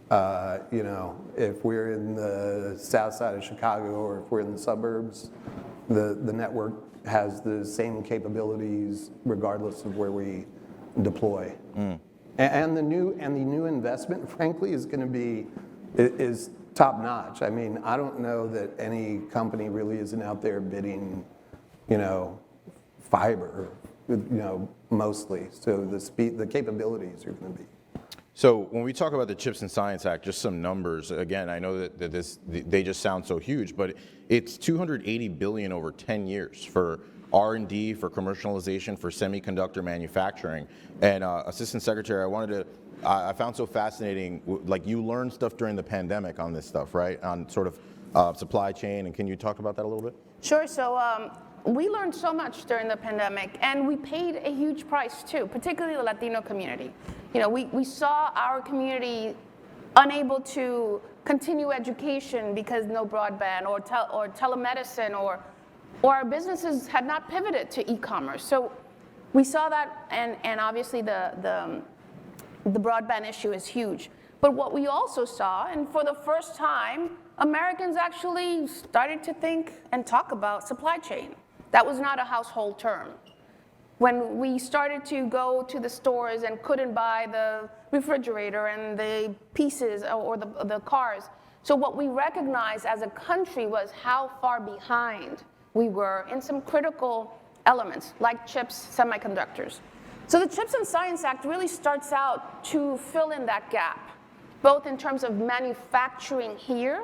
you know, if we're in the south side of Chicago or if we're in the suburbs, the network has the same capabilities regardless of where we deploy. And the new investment, frankly, is going to be top notch. I mean, I don't know that any company really isn't out there bidding, you know, fiber, you know, mostly. So the capabilities are going to be. So when we talk about the CHIPS and Science Act, just some numbers. Again, I know that they just sound so huge, but it's $280 billion over 10 years for R&D, for commercialization, for semiconductor manufacturing. And Assistant Secretary, I found so fascinating, like you learned stuff during the pandemic on this stuff, right? On sort of supply chain, and can you talk about that a little bit? Sure. So we learned so much during the pandemic, and we paid a huge price too, particularly the Latino community. You know, we saw our community unable to continue education because no broadband or telemedicine, or our businesses had not pivoted to e-commerce. So we saw that, and obviously the broadband issue is huge. But what we also saw, and for the first time, Americans actually started to think and talk about supply chain. That was not a household term. When we started to go to the stores and couldn't buy the refrigerator and the pieces or the cars. So what we recognized as a country was how far behind we were in some critical elements like chips, semiconductors. So the CHIPS and Science Act really starts out to fill in that gap, both in terms of manufacturing here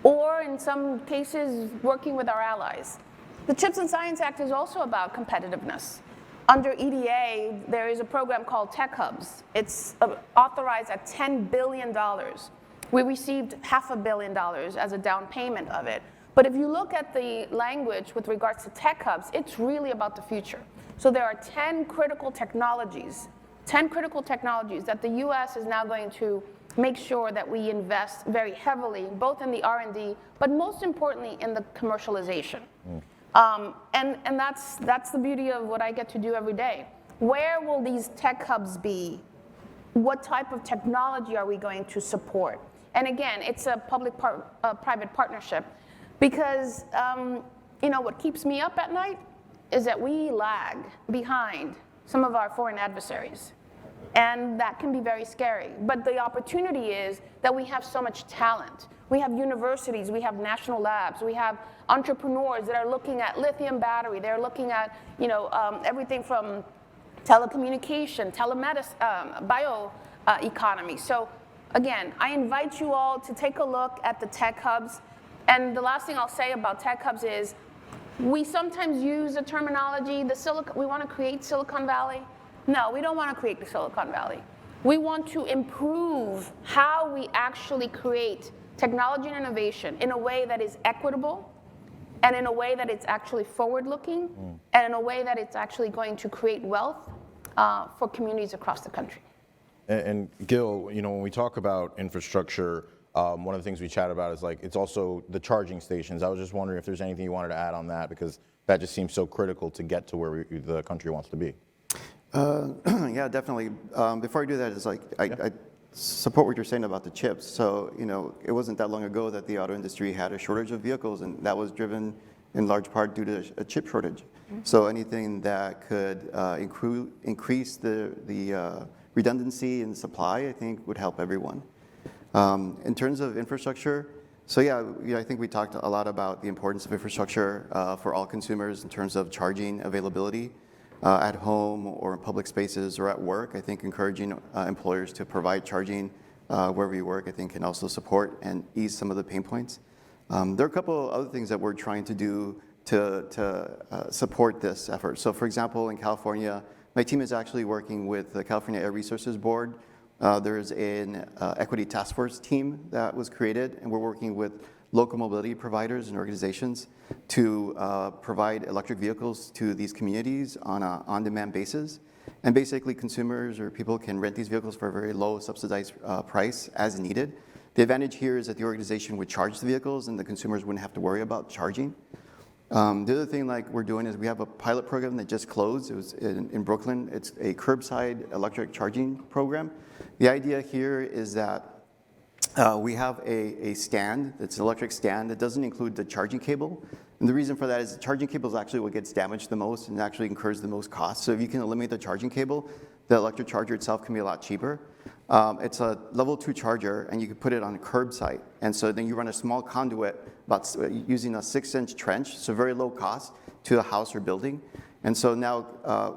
or in some cases working with our allies. The CHIPS and Science Act is also about competitiveness. Under EDA, there is a program called Tech Hubs. It's authorized at $10 billion. We received $500 million as a down payment of it. But if you look at the language with regards to Tech Hubs, it's really about the future. So there are 10 critical technologies that the US is now going to make sure that we invest very heavily, both in the R&D, but most importantly in the commercialization. And that's the beauty of what I get to do every day. Where will these tech hubs be? What type of technology are we going to support? And again, it's a public-private partnership, because you know, what keeps me up at night is that we lag behind some of our foreign adversaries. And that can be very scary. But the opportunity is that we have so much talent. We have universities, we have national labs, we have entrepreneurs that are looking at lithium battery, they're looking at, you know, everything from telecommunication, telemedicine, bioeconomy. So again, I invite you all to take a look at the tech hubs. And the last thing I'll say about tech hubs is we sometimes use the terminology, we want to create Silicon Valley. No, we don't want to create the Silicon Valley. We want to improve how we actually create technology and innovation in a way that is equitable, and in a way that it's actually forward-looking, and in a way that it's actually going to create wealth for communities across the country. And Gil, you know, when we talk about infrastructure, one of the things we chat about is like, it's also the charging stations. I was just wondering if there's anything you wanted to add on that, because that just seems so critical to get to where the country wants to be. Yeah, definitely. Before I do that, it's like, I support what you're saying about the chips. So, you know, it wasn't that long ago that the auto industry had a shortage of vehicles, and that was driven in large part due to a chip shortage. So anything that could increase the redundancy in supply, I think would help everyone. In terms of infrastructure, so yeah, I think we talked a lot about the importance of infrastructure for all consumers in terms of charging availability at home or in public spaces or at work. I think encouraging employers to provide charging wherever you work, I think, can also support and ease some of the pain points. There are a couple other things that we're trying to do to support this effort. So for example, in California, my team is actually working with the California Air Resources Board. There's an equity task force team that was created, and we're working with local mobility providers and organizations to provide electric vehicles to these communities on an on-demand basis. And basically, consumers or people can rent these vehicles for a very low subsidized price as needed. The advantage here is that the organization would charge the vehicles and the consumers wouldn't have to worry about charging. The other thing like we're doing is we have a pilot program that just closed. It was in Brooklyn. It's a curbside electric charging program. The idea here is that we have a stand, that's an electric stand that doesn't include the charging cable. And the reason for that is the charging cable is actually what gets damaged the most and actually incurs the most cost. So if you can eliminate the charging cable, the electric charger itself can be a lot cheaper. It's a level 2 charger, and you can put it on a curbside. And so then you run a small conduit using a 6-inch trench, so very low cost, to a house or building. And so now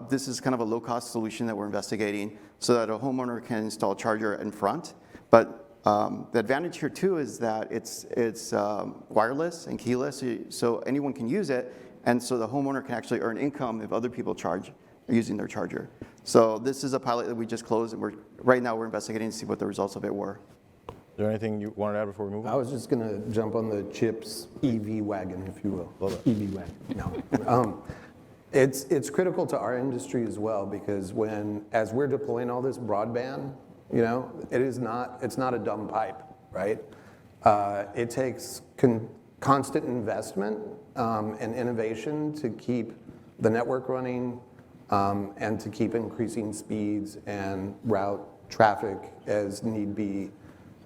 this is kind of a low-cost solution that we're investigating so that a homeowner can install a charger in front. But the advantage here too is that it's wireless and keyless, so anyone can use it, and so the homeowner can actually earn income if other people charge using their charger. So this is a pilot that we just closed, and right now we're investigating to see what the results of it were. Is there anything you wanted to add before we move on? I was just going to jump on the CHIPS EV wagon, if you will. Love it. EV wagon. No. It's critical to our industry as well, because as we're deploying all this broadband, you know, it's not a dumb pipe, right? It takes constant investment and innovation to keep the network running and to keep increasing speeds and route traffic as need be.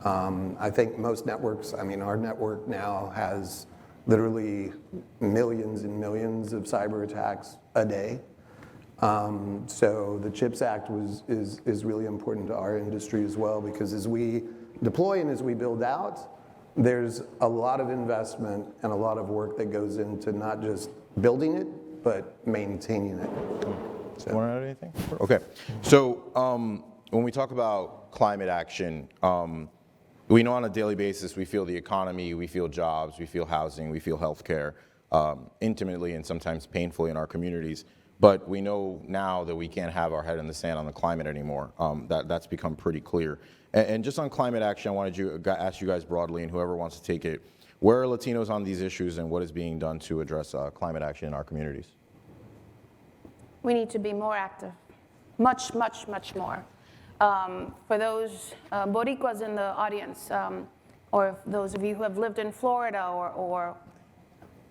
I think most networks, I mean, our network now has literally millions and millions of cyber attacks a day. So the CHIPS Act is really important to our industry as well, because as we deploy and as we build out, there's a lot of investment and a lot of work that goes into not just building it, but maintaining it. So. Want to add anything? Okay. So when we talk about climate action, we know on a daily basis we feel the economy, we feel jobs, we feel housing, we feel healthcare intimately and sometimes painfully in our communities. But we know now that we can't have our head in the sand on the climate anymore. That's become pretty clear. And just on climate action, I wanted to ask you guys broadly, and whoever wants to take it, where are Latinos on these issues and what is being done to address climate action in our communities? We need to be more active, much, much, much more. For those Boricuas in the audience, or those of you who have lived in Florida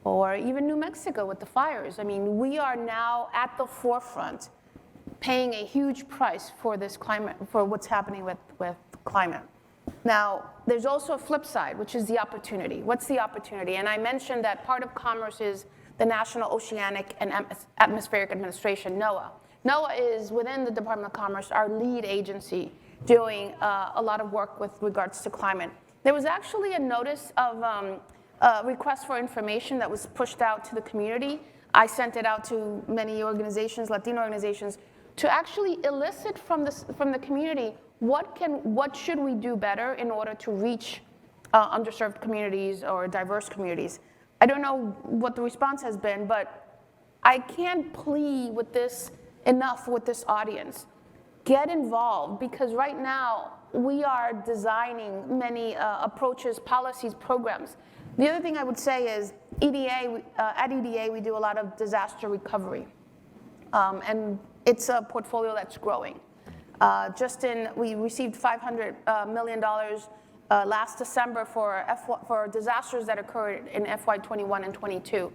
or even New Mexico with the fires, I mean, we are now at the forefront paying a huge price for this climate, for what's happening with climate. Now, there's also a flip side, which is the opportunity. What's the opportunity? And I mentioned that part of commerce is the National Oceanic and Atmospheric Administration, NOAA. NOAA is, within the Department of Commerce, our lead agency doing a lot of work with regards to climate. There was actually a notice of request for information that was pushed out to the community. I sent it out to many organizations, Latino organizations, to actually elicit from the community what should we do better in order to reach underserved communities or diverse communities. I don't know what the response has been, but I can't plead with this enough with this audience. Get involved, because right now we are designing many approaches, policies, programs. The other thing I would say is EDA, at EDA we do a lot of disaster recovery, and it's a portfolio that's growing. We received $500 million last December for disasters that occurred in FY21 and 22.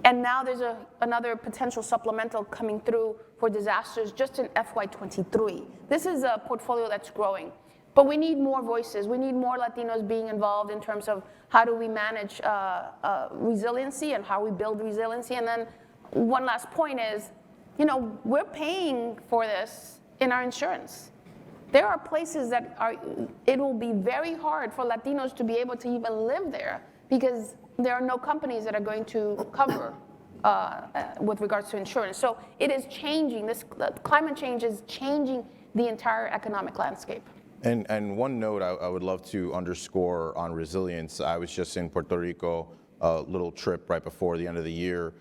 And now there's another potential supplemental coming through for disasters just in FY23. This is a portfolio that's growing. But we need more voices. We need more Latinos being involved in terms of how do we manage resiliency and how we build resiliency. And then one last point is, we're paying for this in our insurance. There are places that it will be very hard for Latinos to be able to even live there because there are no companies that are going to cover with regards to insurance. So it is changing. Climate change is changing the entire economic landscape. And one note I would love to underscore on resilience. I was just in Puerto Rico, a little trip right before the end of the year,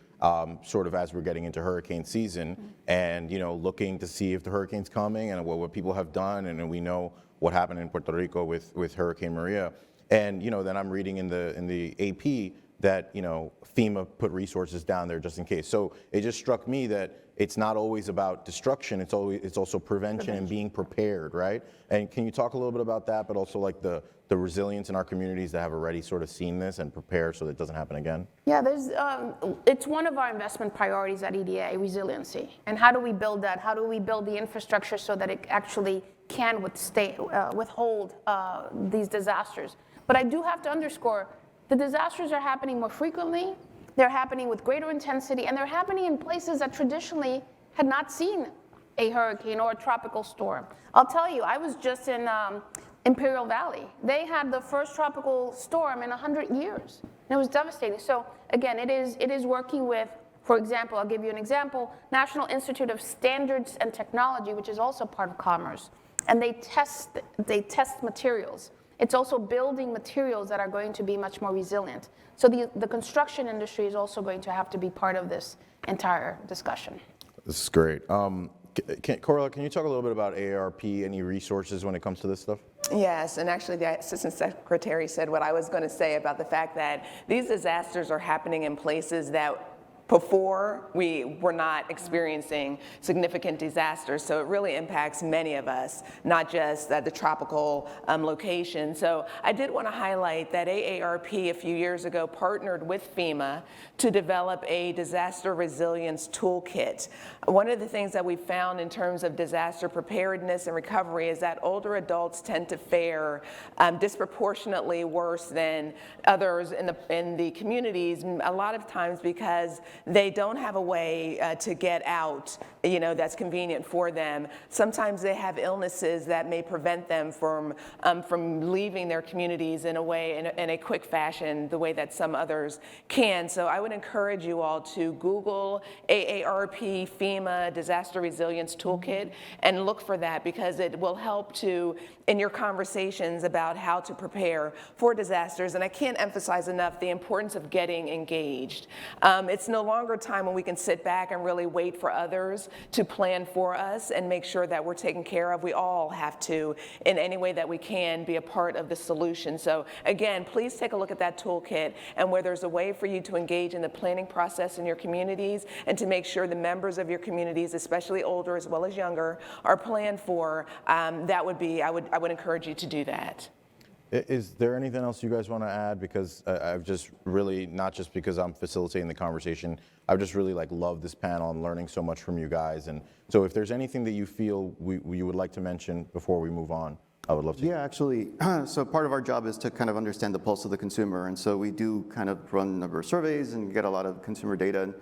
sort of as we're getting into hurricane season, and looking to see if the hurricane's coming and what people have done, and we know what happened in Puerto Rico with Hurricane Maria, and then I'm reading in the AP that FEMA put resources down there just in case. So it just struck me that it's not always about destruction; it's also prevention and being prepared, right? And can you talk a little bit about that, but also like the resilience in our communities that have already sort of seen this and prepare so that it doesn't happen again? Yeah, it's one of our investment priorities at EDA, resiliency. And how do we build that? How do we build the infrastructure so that it actually can withhold these disasters? But I do have to underscore, the disasters are happening more frequently, they're happening with greater intensity, and they're happening in places that traditionally had not seen a hurricane or a tropical storm. I'll tell you, I was just in Imperial Valley. They had the first tropical storm in 100 years, and it was devastating. So again, it is working with, for example, I'll give you an example, National Institute of Standards and Technology, which is also part of Commerce, and they test materials. It's also building materials that are going to be much more resilient. So the construction industry is also going to have to be part of this entire discussion. This is great. Corla, can you talk a little bit about AARP, any resources when it comes to this stuff? Yes, and actually the Assistant Secretary said what I was going to say about the fact that these disasters are happening in places that before we were not experiencing significant disasters, so it really impacts many of us, not just the tropical location. So I did want to highlight that AARP a few years ago partnered with FEMA to develop a disaster resilience toolkit. One of the things that we found in terms of disaster preparedness and recovery is that older adults tend to fare disproportionately worse than others in the communities, a lot of times because they don't have a way to get out, that's convenient for them. Sometimes they have illnesses that may prevent them from leaving their communities in a quick fashion, the way that some others can. So I would encourage you all to Google AARP FEMA Disaster Resilience Toolkit and look for that, because it will help to, in your conversations about how to prepare for disasters. And I can't emphasize enough the importance of getting engaged. It's no longer a time when we can sit back and really wait for others to plan for us and make sure that we're taken care of. We all have to, in any way that we can, be a part of the solution. So again, please take a look at that toolkit, and where there's a way for you to engage in the planning process in your communities and to make sure the members of your communities, especially older as well as younger, are planned for, I would encourage you to do that. Is there anything else you guys want to add? Because I've just really, not just because I'm facilitating the conversation, I've just really loved this panel and learning so much from you guys. And so if there's anything that you feel you would like to mention before we move on, I would love to. Yeah, actually, so part of our job is to kind of understand the pulse of the consumer. And so we do kind of run a number of surveys and get a lot of consumer data. And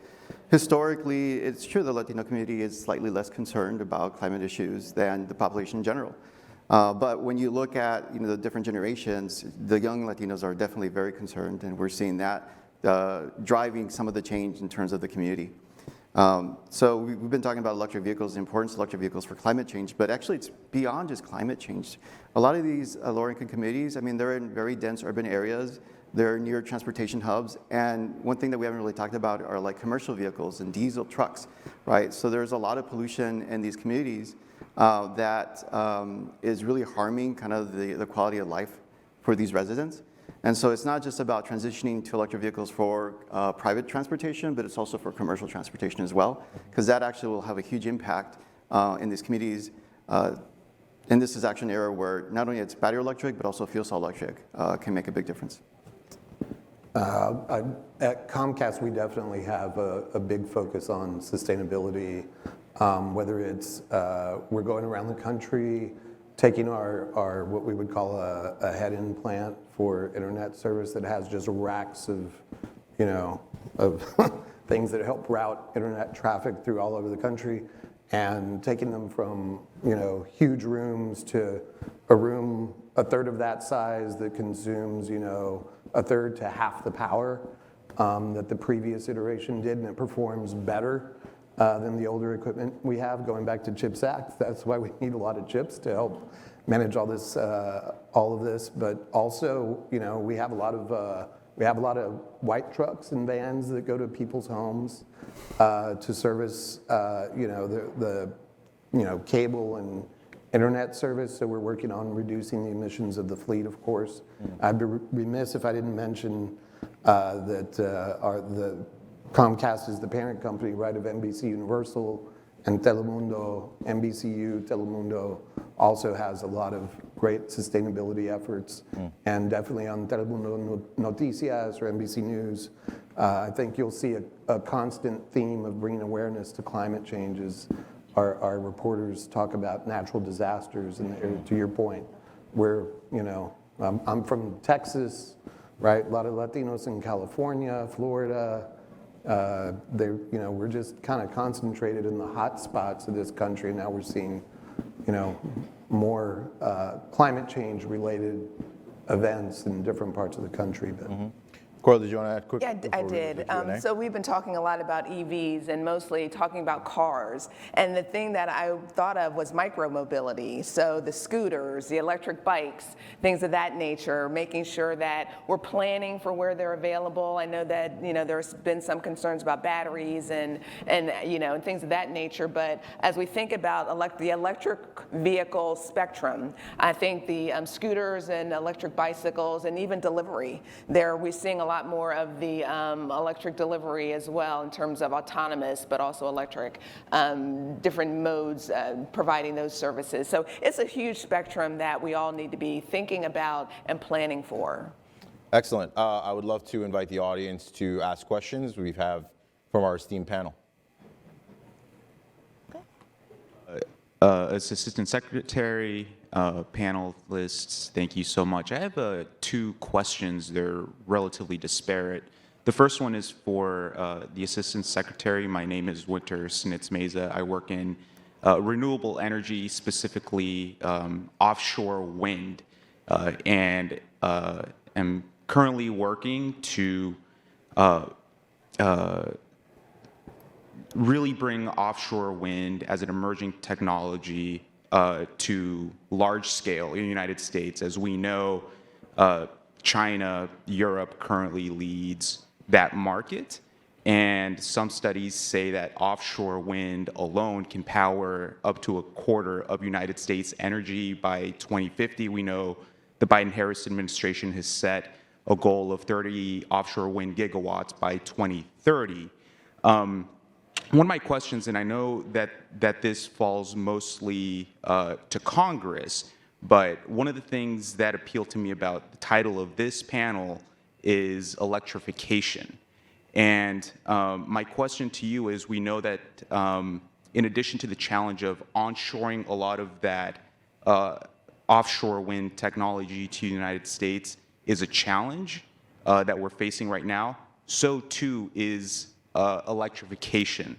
historically, it's true the Latino community is slightly less concerned about climate issues than the population in general. But when you look at the different generations, the young Latinos are definitely very concerned, and we're seeing that driving some of the change in terms of the community. So we've been talking about electric vehicles, the importance of electric vehicles for climate change, but actually it's beyond just climate change. A lot of these lower-income communities, I mean, they're in very dense urban areas, they're near transportation hubs, and one thing that we haven't really talked about are like commercial vehicles and diesel trucks, right? So there's a lot of pollution in these communities that is really harming kind of the quality of life for these residents. And so it's not just about transitioning to electric vehicles for private transportation, but it's also for commercial transportation as well, because that actually will have a huge impact in these communities. And this is actually an area where not only it's battery electric, but also fuel cell electric can make a big difference. At Comcast, we definitely have a big focus on sustainability, whether it's we're going around the country taking our what we would call a head-in plant for internet service that has just racks of, of things that help route internet traffic through all over the country, and taking them from, huge rooms to a room a third of that size that consumes, a third to half the power that the previous iteration did, and it performs better than the older equipment we have, going back to CHIPS Act. That's why we need a lot of chips to help manage all this, all of this. But also, we have a lot of white trucks and vans that go to people's homes to service, the cable and internet service. So we're working on reducing the emissions of the fleet, of course. I'd be remiss if I didn't mention that the Comcast is the parent company, right, of NBC Universal and Telemundo. NBCU, Telemundo also has a lot of great sustainability efforts. And definitely on Telemundo Noticias or NBC News, I think you'll see a constant theme of bringing awareness to climate change as our reporters talk about natural disasters. And to your point, I'm from Texas, right? A lot of Latinos in California, Florida. We're just kind of concentrated in the hot spots of this country. Now we're seeing, more climate change related events in different parts of the country. But Cora, did you want to add quickly? Yeah, I did. So we've been talking a lot about EVs and mostly talking about cars. And the thing that I thought of was micromobility. So the scooters, the electric bikes, things of that nature, making sure that we're planning for where they're available. I know that, there's been some concerns about batteries and things of that nature. But as we think about the electric vehicle spectrum, I think the scooters and electric bicycles and even delivery, we're seeing a lot more of the electric delivery as well in terms of autonomous, but also electric, different modes providing those services. So it's a huge spectrum that we all need to be thinking about and planning for. Excellent. I would love to invite the audience to ask questions we have from our esteemed panel. Assistant Secretary, panelists, thank you so much. I have two questions. They're relatively disparate. The first one is for the Assistant Secretary. My name is Winter Snitz-Meza. I work in renewable energy, specifically offshore wind, and am currently working to really bring offshore wind as an emerging technology to large scale in the United States. As we know, China, Europe currently leads that market. And some studies say that offshore wind alone can power up to a quarter of United States energy by 2050. We know the Biden-Harris administration has set a goal of 30 offshore wind gigawatts by 2030. One of my questions, and I know that this falls mostly to Congress, but one of the things that appealed to me about the title of this panel is electrification. And my question to you is, we know that in addition to the challenge of onshoring a lot of that offshore wind technology to the United States is a challenge that we're facing right now, so too is electrification.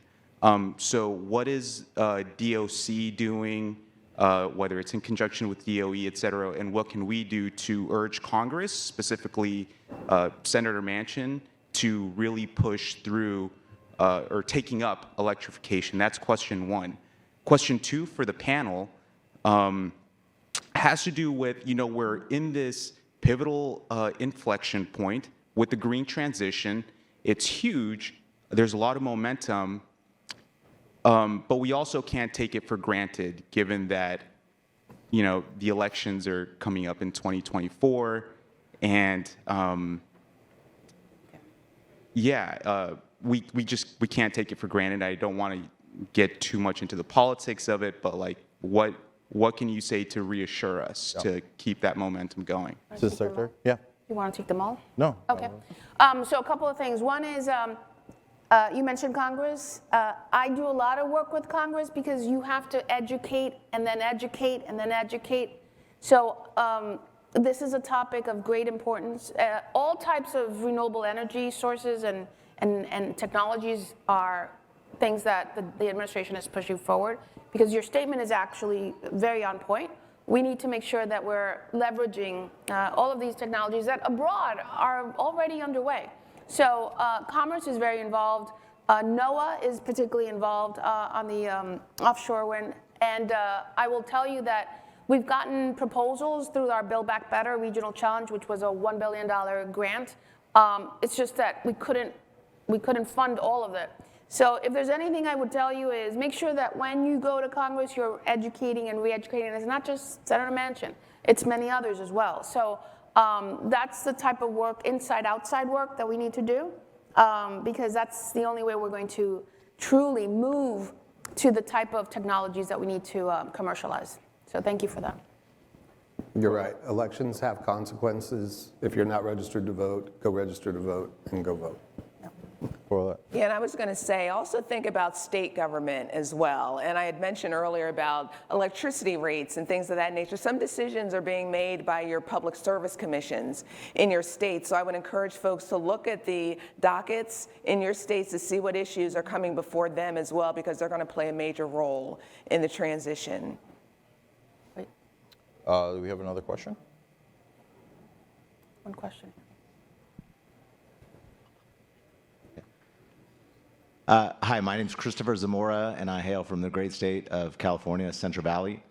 So what is DOC doing, whether it's in conjunction with DOE, et cetera, and what can we do to urge Congress, specifically Senator Manchin, to really push through or taking up electrification? That's question one. Question two for the panel has to do with, we're in this pivotal inflection point with the green transition. It's huge. There's a lot of momentum, but we also can't take it for granted, given that, the elections are coming up in 2024, and we can't take it for granted. I don't want to get too much into the politics of it, but like, what can you say to reassure us to keep that momentum going? Assistant Secretary? Yeah. You want to take them all? No. Okay. So a couple of things. One is, you mentioned Congress. I do a lot of work with Congress because you have to educate and then educate and then educate. So this is a topic of great importance. All types of renewable energy sources and technologies are things that the administration is pushing forward, because your statement is actually very on point. We need to make sure that we're leveraging all of these technologies that abroad are already underway. So Commerce is very involved. NOAA is particularly involved on the offshore wind. And I will tell you that we've gotten proposals through our Build Back Better regional challenge, which was a $1 billion grant. It's just that we couldn't fund all of it. So if there's anything I would tell you is make sure that when you go to Congress, you're educating and re-educating. It's not just Senator Manchin, it's many others as well. So that's the type of work, inside-outside work that we need to do, because that's the only way we're going to truly move to the type of technologies that we need to commercialize. So thank you for that. You're right. Elections have consequences. If you're not registered to vote, go register to vote and go vote. Yeah, and I was going to say, also think about state government as well. And I had mentioned earlier about electricity rates and things of that nature. Some decisions are being made by your public service commissions in your states. So I would encourage folks to look at the dockets in your states to see what issues are coming before them as well, because they're going to play a major role in the transition. Do we have another question? One question. Hi, my name is Christopher Zamora, and I hail from the great state of California, Central Valley.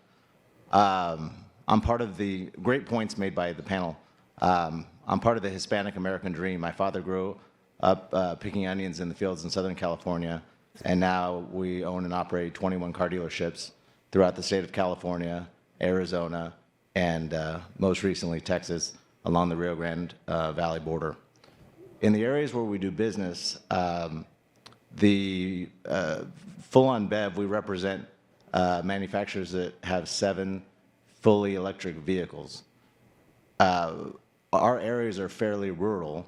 I'm part of the great points made by the panel. I'm part of the Hispanic American dream. My father grew up picking onions in the fields in Southern California, and now we own and operate 21 car dealerships throughout the state of California, Arizona, and most recently Texas, along the Rio Grande Valley border. In the areas where we do business, the full-on BEV, we represent manufacturers that have 7 fully electric vehicles. Our areas are fairly rural,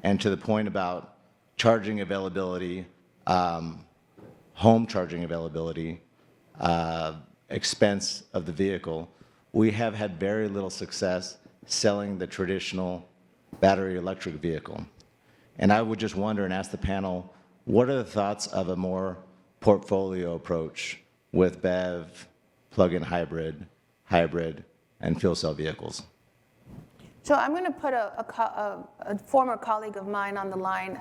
and to the point about charging availability, home charging availability, expense of the vehicle, we have had very little success selling the traditional battery electric vehicle. And I would just wonder and ask the panel, what are the thoughts of a more portfolio approach with BEV, plug-in hybrid, and fuel cell vehicles? So I'm going to put a former colleague of mine on the line.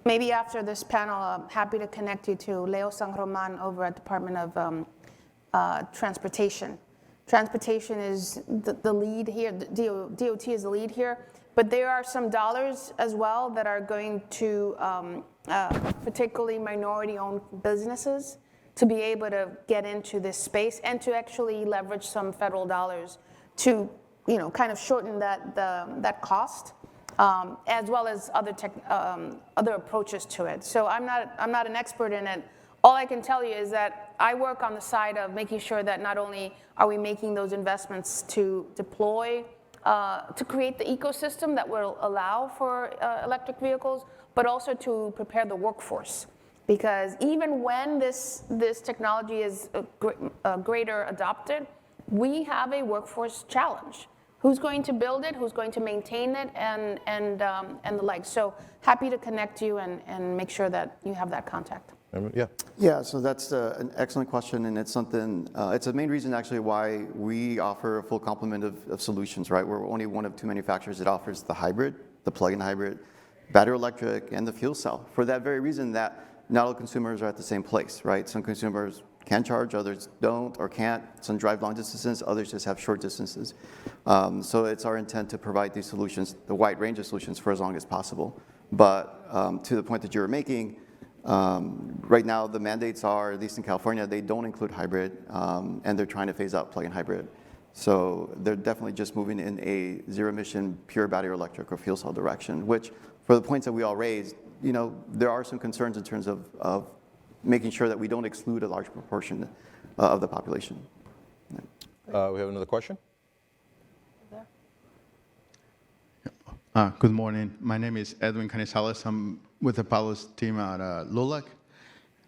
Maybe after this panel, I'm happy to connect you to Leo San Roman over at Department of Transportation. Transportation is the lead here, DOT is the lead here, but there are some dollars as well that are going to particularly minority-owned businesses to be able to get into this space and to actually leverage some federal dollars to, kind of shorten that cost, as well as other approaches to it. So I'm not an expert in it. All I can tell you is that I work on the side of making sure that not only are we making those investments to deploy, to create the ecosystem that will allow for electric vehicles, but also to prepare the workforce. Because even when this technology is greater adopted, we have a workforce challenge. Who's going to build it? Who's going to maintain it? And the like. So happy to connect you and make sure that you have that contact. Yeah, so that's an excellent question, and it's something, it's the main reason actually why we offer a full complement of solutions, right? We're only one of 2 manufacturers that offers the hybrid, the plug-in hybrid, battery electric, and the fuel cell, for that very reason that not all consumers are at the same place, right? Some consumers can charge, others don't or can't. Some drive long distances, others just have short distances. So it's our intent to provide these solutions, the wide range of solutions, for as long as possible. But to the point that you were making, right now the mandates are, at least in California, they don't include hybrid, and they're trying to phase out plug-in hybrid. So they're definitely just moving in a zero-emission, pure battery electric or fuel cell direction, which, for the points that we all raised, you know, there are some concerns in terms of making sure that we don't exclude a large proportion of the population. We have another question? Good morning. My name is Edwin Canizales. I'm with the Palos team at LULAC.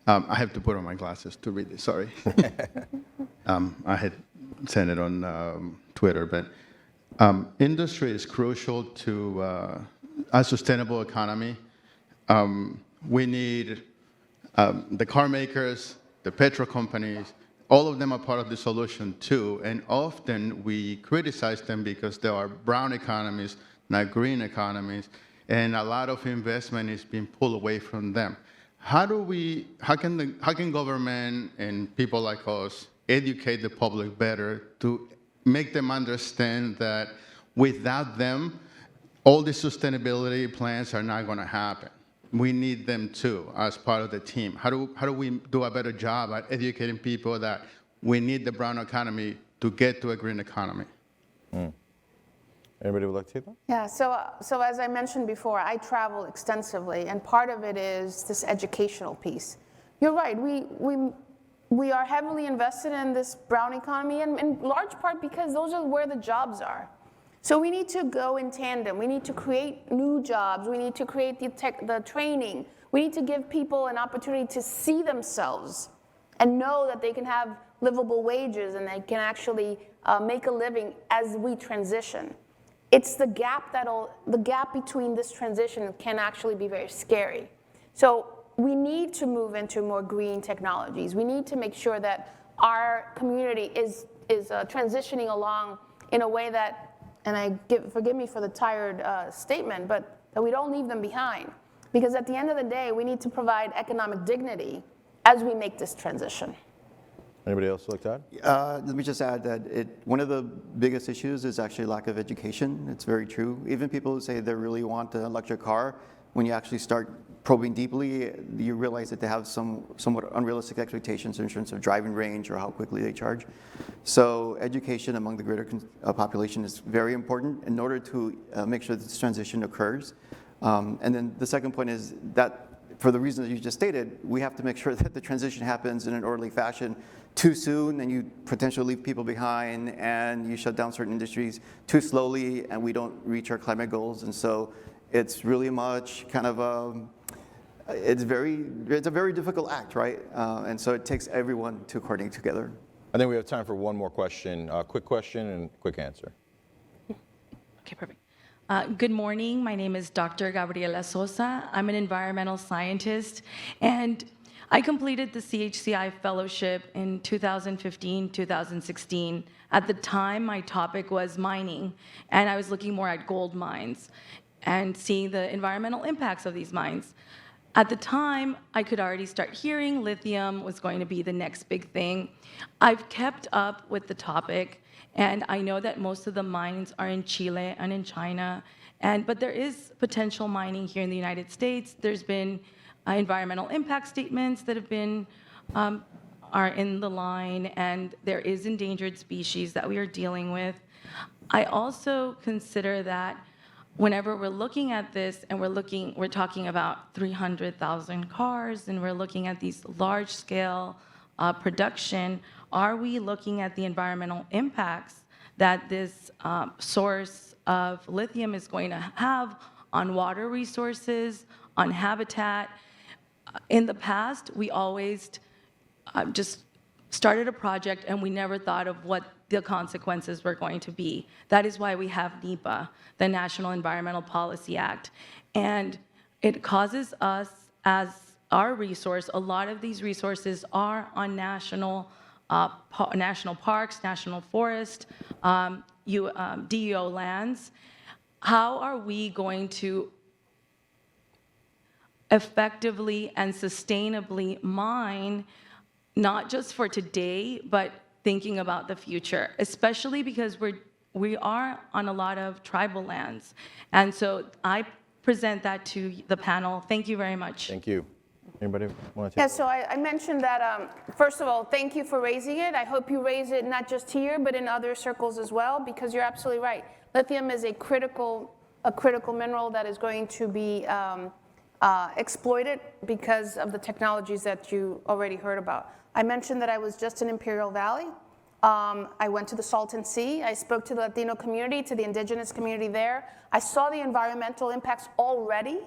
I have to put on my glasses to read this, sorry. I had sent it on Twitter, but industry is crucial to a sustainable economy. We need the car makers, the petrol companies, all of them are part of the solution too, and often we criticize them because there are brown economies, not green economies, and a lot of investment is being pulled away from them. How can government and people like us educate the public better to make them understand that without them, all the sustainability plans are not going to happen? We need them too as part of the team. How do we do a better job at educating people that we need the brown economy to get to a green economy? Anybody would like to take that? Yeah, so as I mentioned before, I travel extensively, and part of it is this educational piece. You're right, we are heavily invested in this brown economy, and in large part because those are where the jobs are. So we need to go in tandem. We need to create new jobs. We need to create the training. We need to give people an opportunity to see themselves and know that they can have livable wages and they can actually make a living as we transition. It's the gap between this transition can actually be very scary. So we need to move into more green technologies. We need to make sure that our community is transitioning along in a way that, and forgive me for the tired statement, but that we don't leave them behind. Because at the end of the day, we need to provide economic dignity as we make this transition. Anybody else like to add? Let me just add that one of the biggest issues is actually lack of education. It's very true. Even people who say they really want an electric car, when you actually start probing deeply, you realize that they have somewhat unrealistic expectations in terms of driving range or how quickly they charge. So education among the greater population is very important in order to make sure that this transition occurs. And then the second point is that for the reasons that you just stated, we have to make sure that the transition happens in an orderly fashion. Too soon, and you potentially leave people behind, and you shut down certain industries. Too slowly, and we don't reach our climate goals. And so it's really much kind of it's a very difficult act, right? And so it takes everyone to coordinate together. I think we have time for one more question. Quick question and quick answer. Okay, perfect. Good morning. My name is Dr. Gabriela Sosa. I'm an environmental scientist, and I completed the CHCI fellowship in 2015, 2016. At the time, my topic was mining, and I was looking more at gold mines and seeing the environmental impacts of these mines. At the time, I could already start hearing lithium was going to be the next big thing. I've kept up with the topic, and I know that most of the mines are in Chile and in China, but there is potential mining here in the United States. There's been environmental impact statements that have been are in the line, and there is endangered species that we are dealing with. I also consider that whenever we're looking at this and we're talking about 300,000 cars and we're looking at these large-scale production, are we looking at the environmental impacts that this source of lithium is going to have on water resources, on habitat? In the past, we always just started a project and we never thought of what the consequences were going to be. That is why we have NEPA, the National Environmental Policy Act. And it causes us, as our resource, a lot of these resources are on national parks, national forest, DEO lands. How are we going to effectively and sustainably mine, not just for today, but thinking about the future, especially because we are on a lot of tribal lands. And so I present that to the panel. Thank you very much. Thank you. Anybody want to Yeah, take? so I mentioned that, first of all, thank you for raising it. I hope you raise it not just here, but in other circles as well, because you're absolutely right. Lithium is a critical mineral that is going to be exploited because of the technologies that you already heard about. I mentioned that I was just in Imperial Valley. I went to the Salton Sea. I spoke to the Latino community, to the indigenous community there. I saw the environmental impacts already.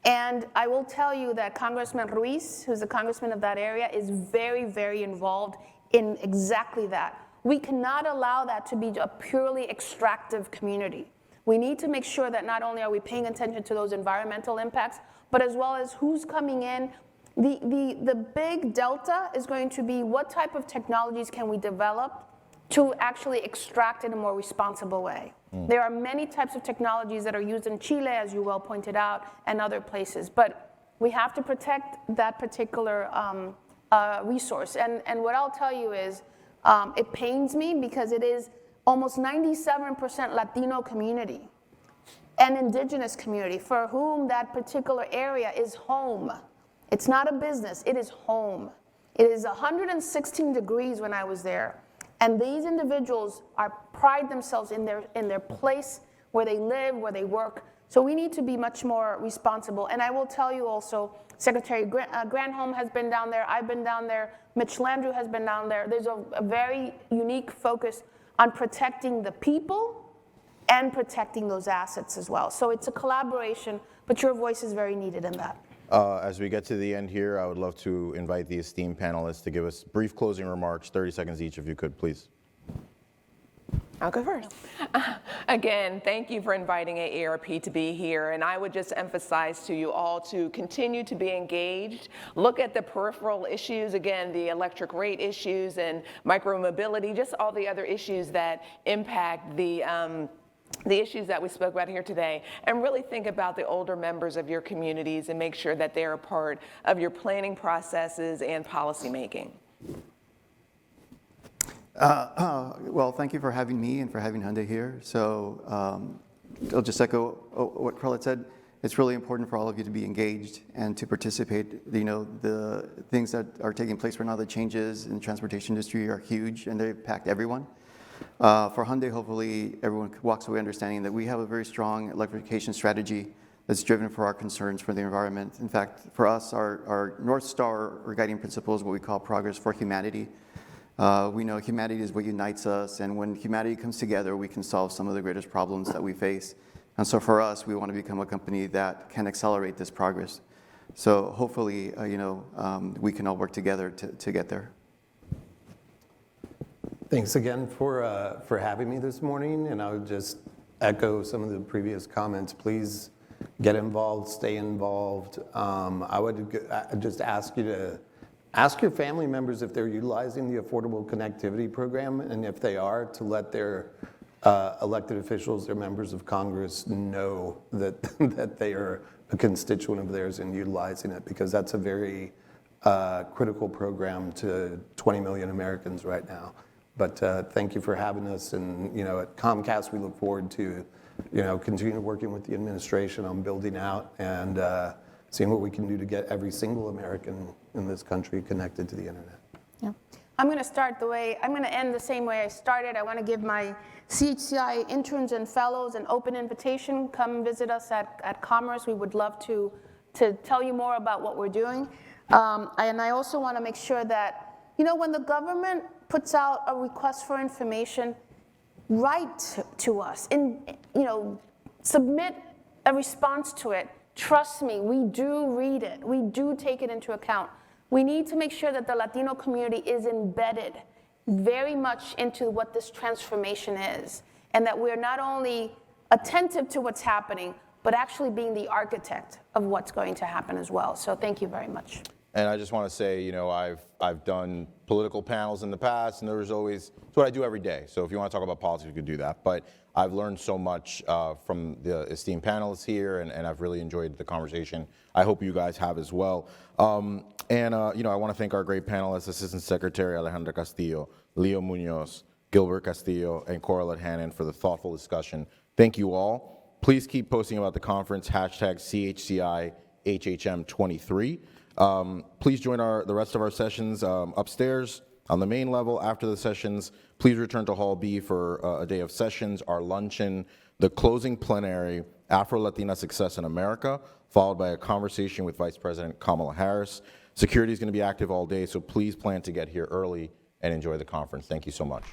And I will tell you that Congressman Ruiz, who's the congressman of that area, is very, very involved in exactly that. We cannot allow that to be a purely extractive community. We need to make sure that not only are we paying attention to those environmental impacts, but as well as who's coming in. The big delta is going to be what type of technologies can we develop to actually extract in a more responsible way. There are many types of technologies that are used in Chile, as you well pointed out, and other places. But we have to protect that particular resource. And what I'll tell you is, it pains me because it is almost 97% Latino community and indigenous community for whom that particular area is home. It's not a business, it is home. It is 116 degrees when I was there. And these individuals pride themselves in their place where they live, where they work. So we need to be much more responsible. And I will tell you also, Secretary Granholm has been down there, I've been down there, Mitch Landrieu has been down there. There's a very unique focus on protecting the people and protecting those assets as well. So it's a collaboration, but your voice is very needed in that. As we get to the end here, I would love to invite the esteemed panelists to give us brief closing remarks, 30 seconds each if you could, please. I'll go first. Again, thank you for inviting AARP to be here. And I would just emphasize to you all to continue to be engaged. Look at the peripheral issues, again, the electric rate issues and micromobility, just all the other issues that impact the issues that we spoke about here today, and really think about the older members of your communities and make sure that they're a part of your planning processes and policy making. Well, thank you for having me and for having Hyundai here. So I'll just echo what Carla said. It's really important for all of you to be engaged and to participate. You know, the things that are taking place right now, the changes in the transportation industry are huge and they impact everyone. For Hyundai, hopefully everyone walks away understanding that we have a very strong electrification strategy that's driven for our concerns for the environment. In fact, for us, our North Star or guiding principle is what we call progress for humanity. We know humanity is what unites us, and when humanity comes together, we can solve some of the greatest problems that we face. And so for us, we want to become a company that can accelerate this progress. So hopefully, we can all work together to get there. Thanks again for having me this morning, and I would just echo some of the previous comments. Please get involved, stay involved. I would just ask you to ask your family members if they're utilizing the Affordable Connectivity Program, and if they are, to let their elected officials, their members of Congress, know that that they are a constituent of theirs and utilizing it, because that's a very critical program to 20 million Americans right now. But thank you for having us, and at Comcast we look forward to continue working with the administration on building out and seeing what we can do to get every single American in this country connected to the internet. Yeah. I'm going to end the same way I started. I want to give my CHCI interns and fellows an open invitation. Come visit us at Commerce. We would love to tell you more about what we're doing. And I also want to make sure that, when the government puts out a request for information, write to us and, submit a response to it. Trust me, we do read it. We do take it into account. We need to make sure that the Latino community is embedded very much into what this transformation is, and that we're not only attentive to what's happening, but actually being the architect of what's going to happen as well. So thank you very much. And I just want to say, I've done political panels in the past, and it's what I do every day. So if you want to talk about politics, we could do that. But I've learned so much from the esteemed panelists here, and I've really enjoyed the conversation. I hope you guys have as well. I want to thank our great panelists, Assistant Secretary Alejandra Castillo, Leo Munoz, Gilbert Castillo, and Coralet Hannon for the thoughtful discussion. Thank you all. Please keep posting about the conference, #CHCIHHM23. Please join the rest of our sessions upstairs on the main level. After the sessions, please return to Hall B for a day of sessions, our luncheon, the closing plenary, Afro-Latina Success in America, followed by a conversation with Vice President Kamala Harris. Security is going to be active all day, so please plan to get here early and enjoy the conference. Thank you so much.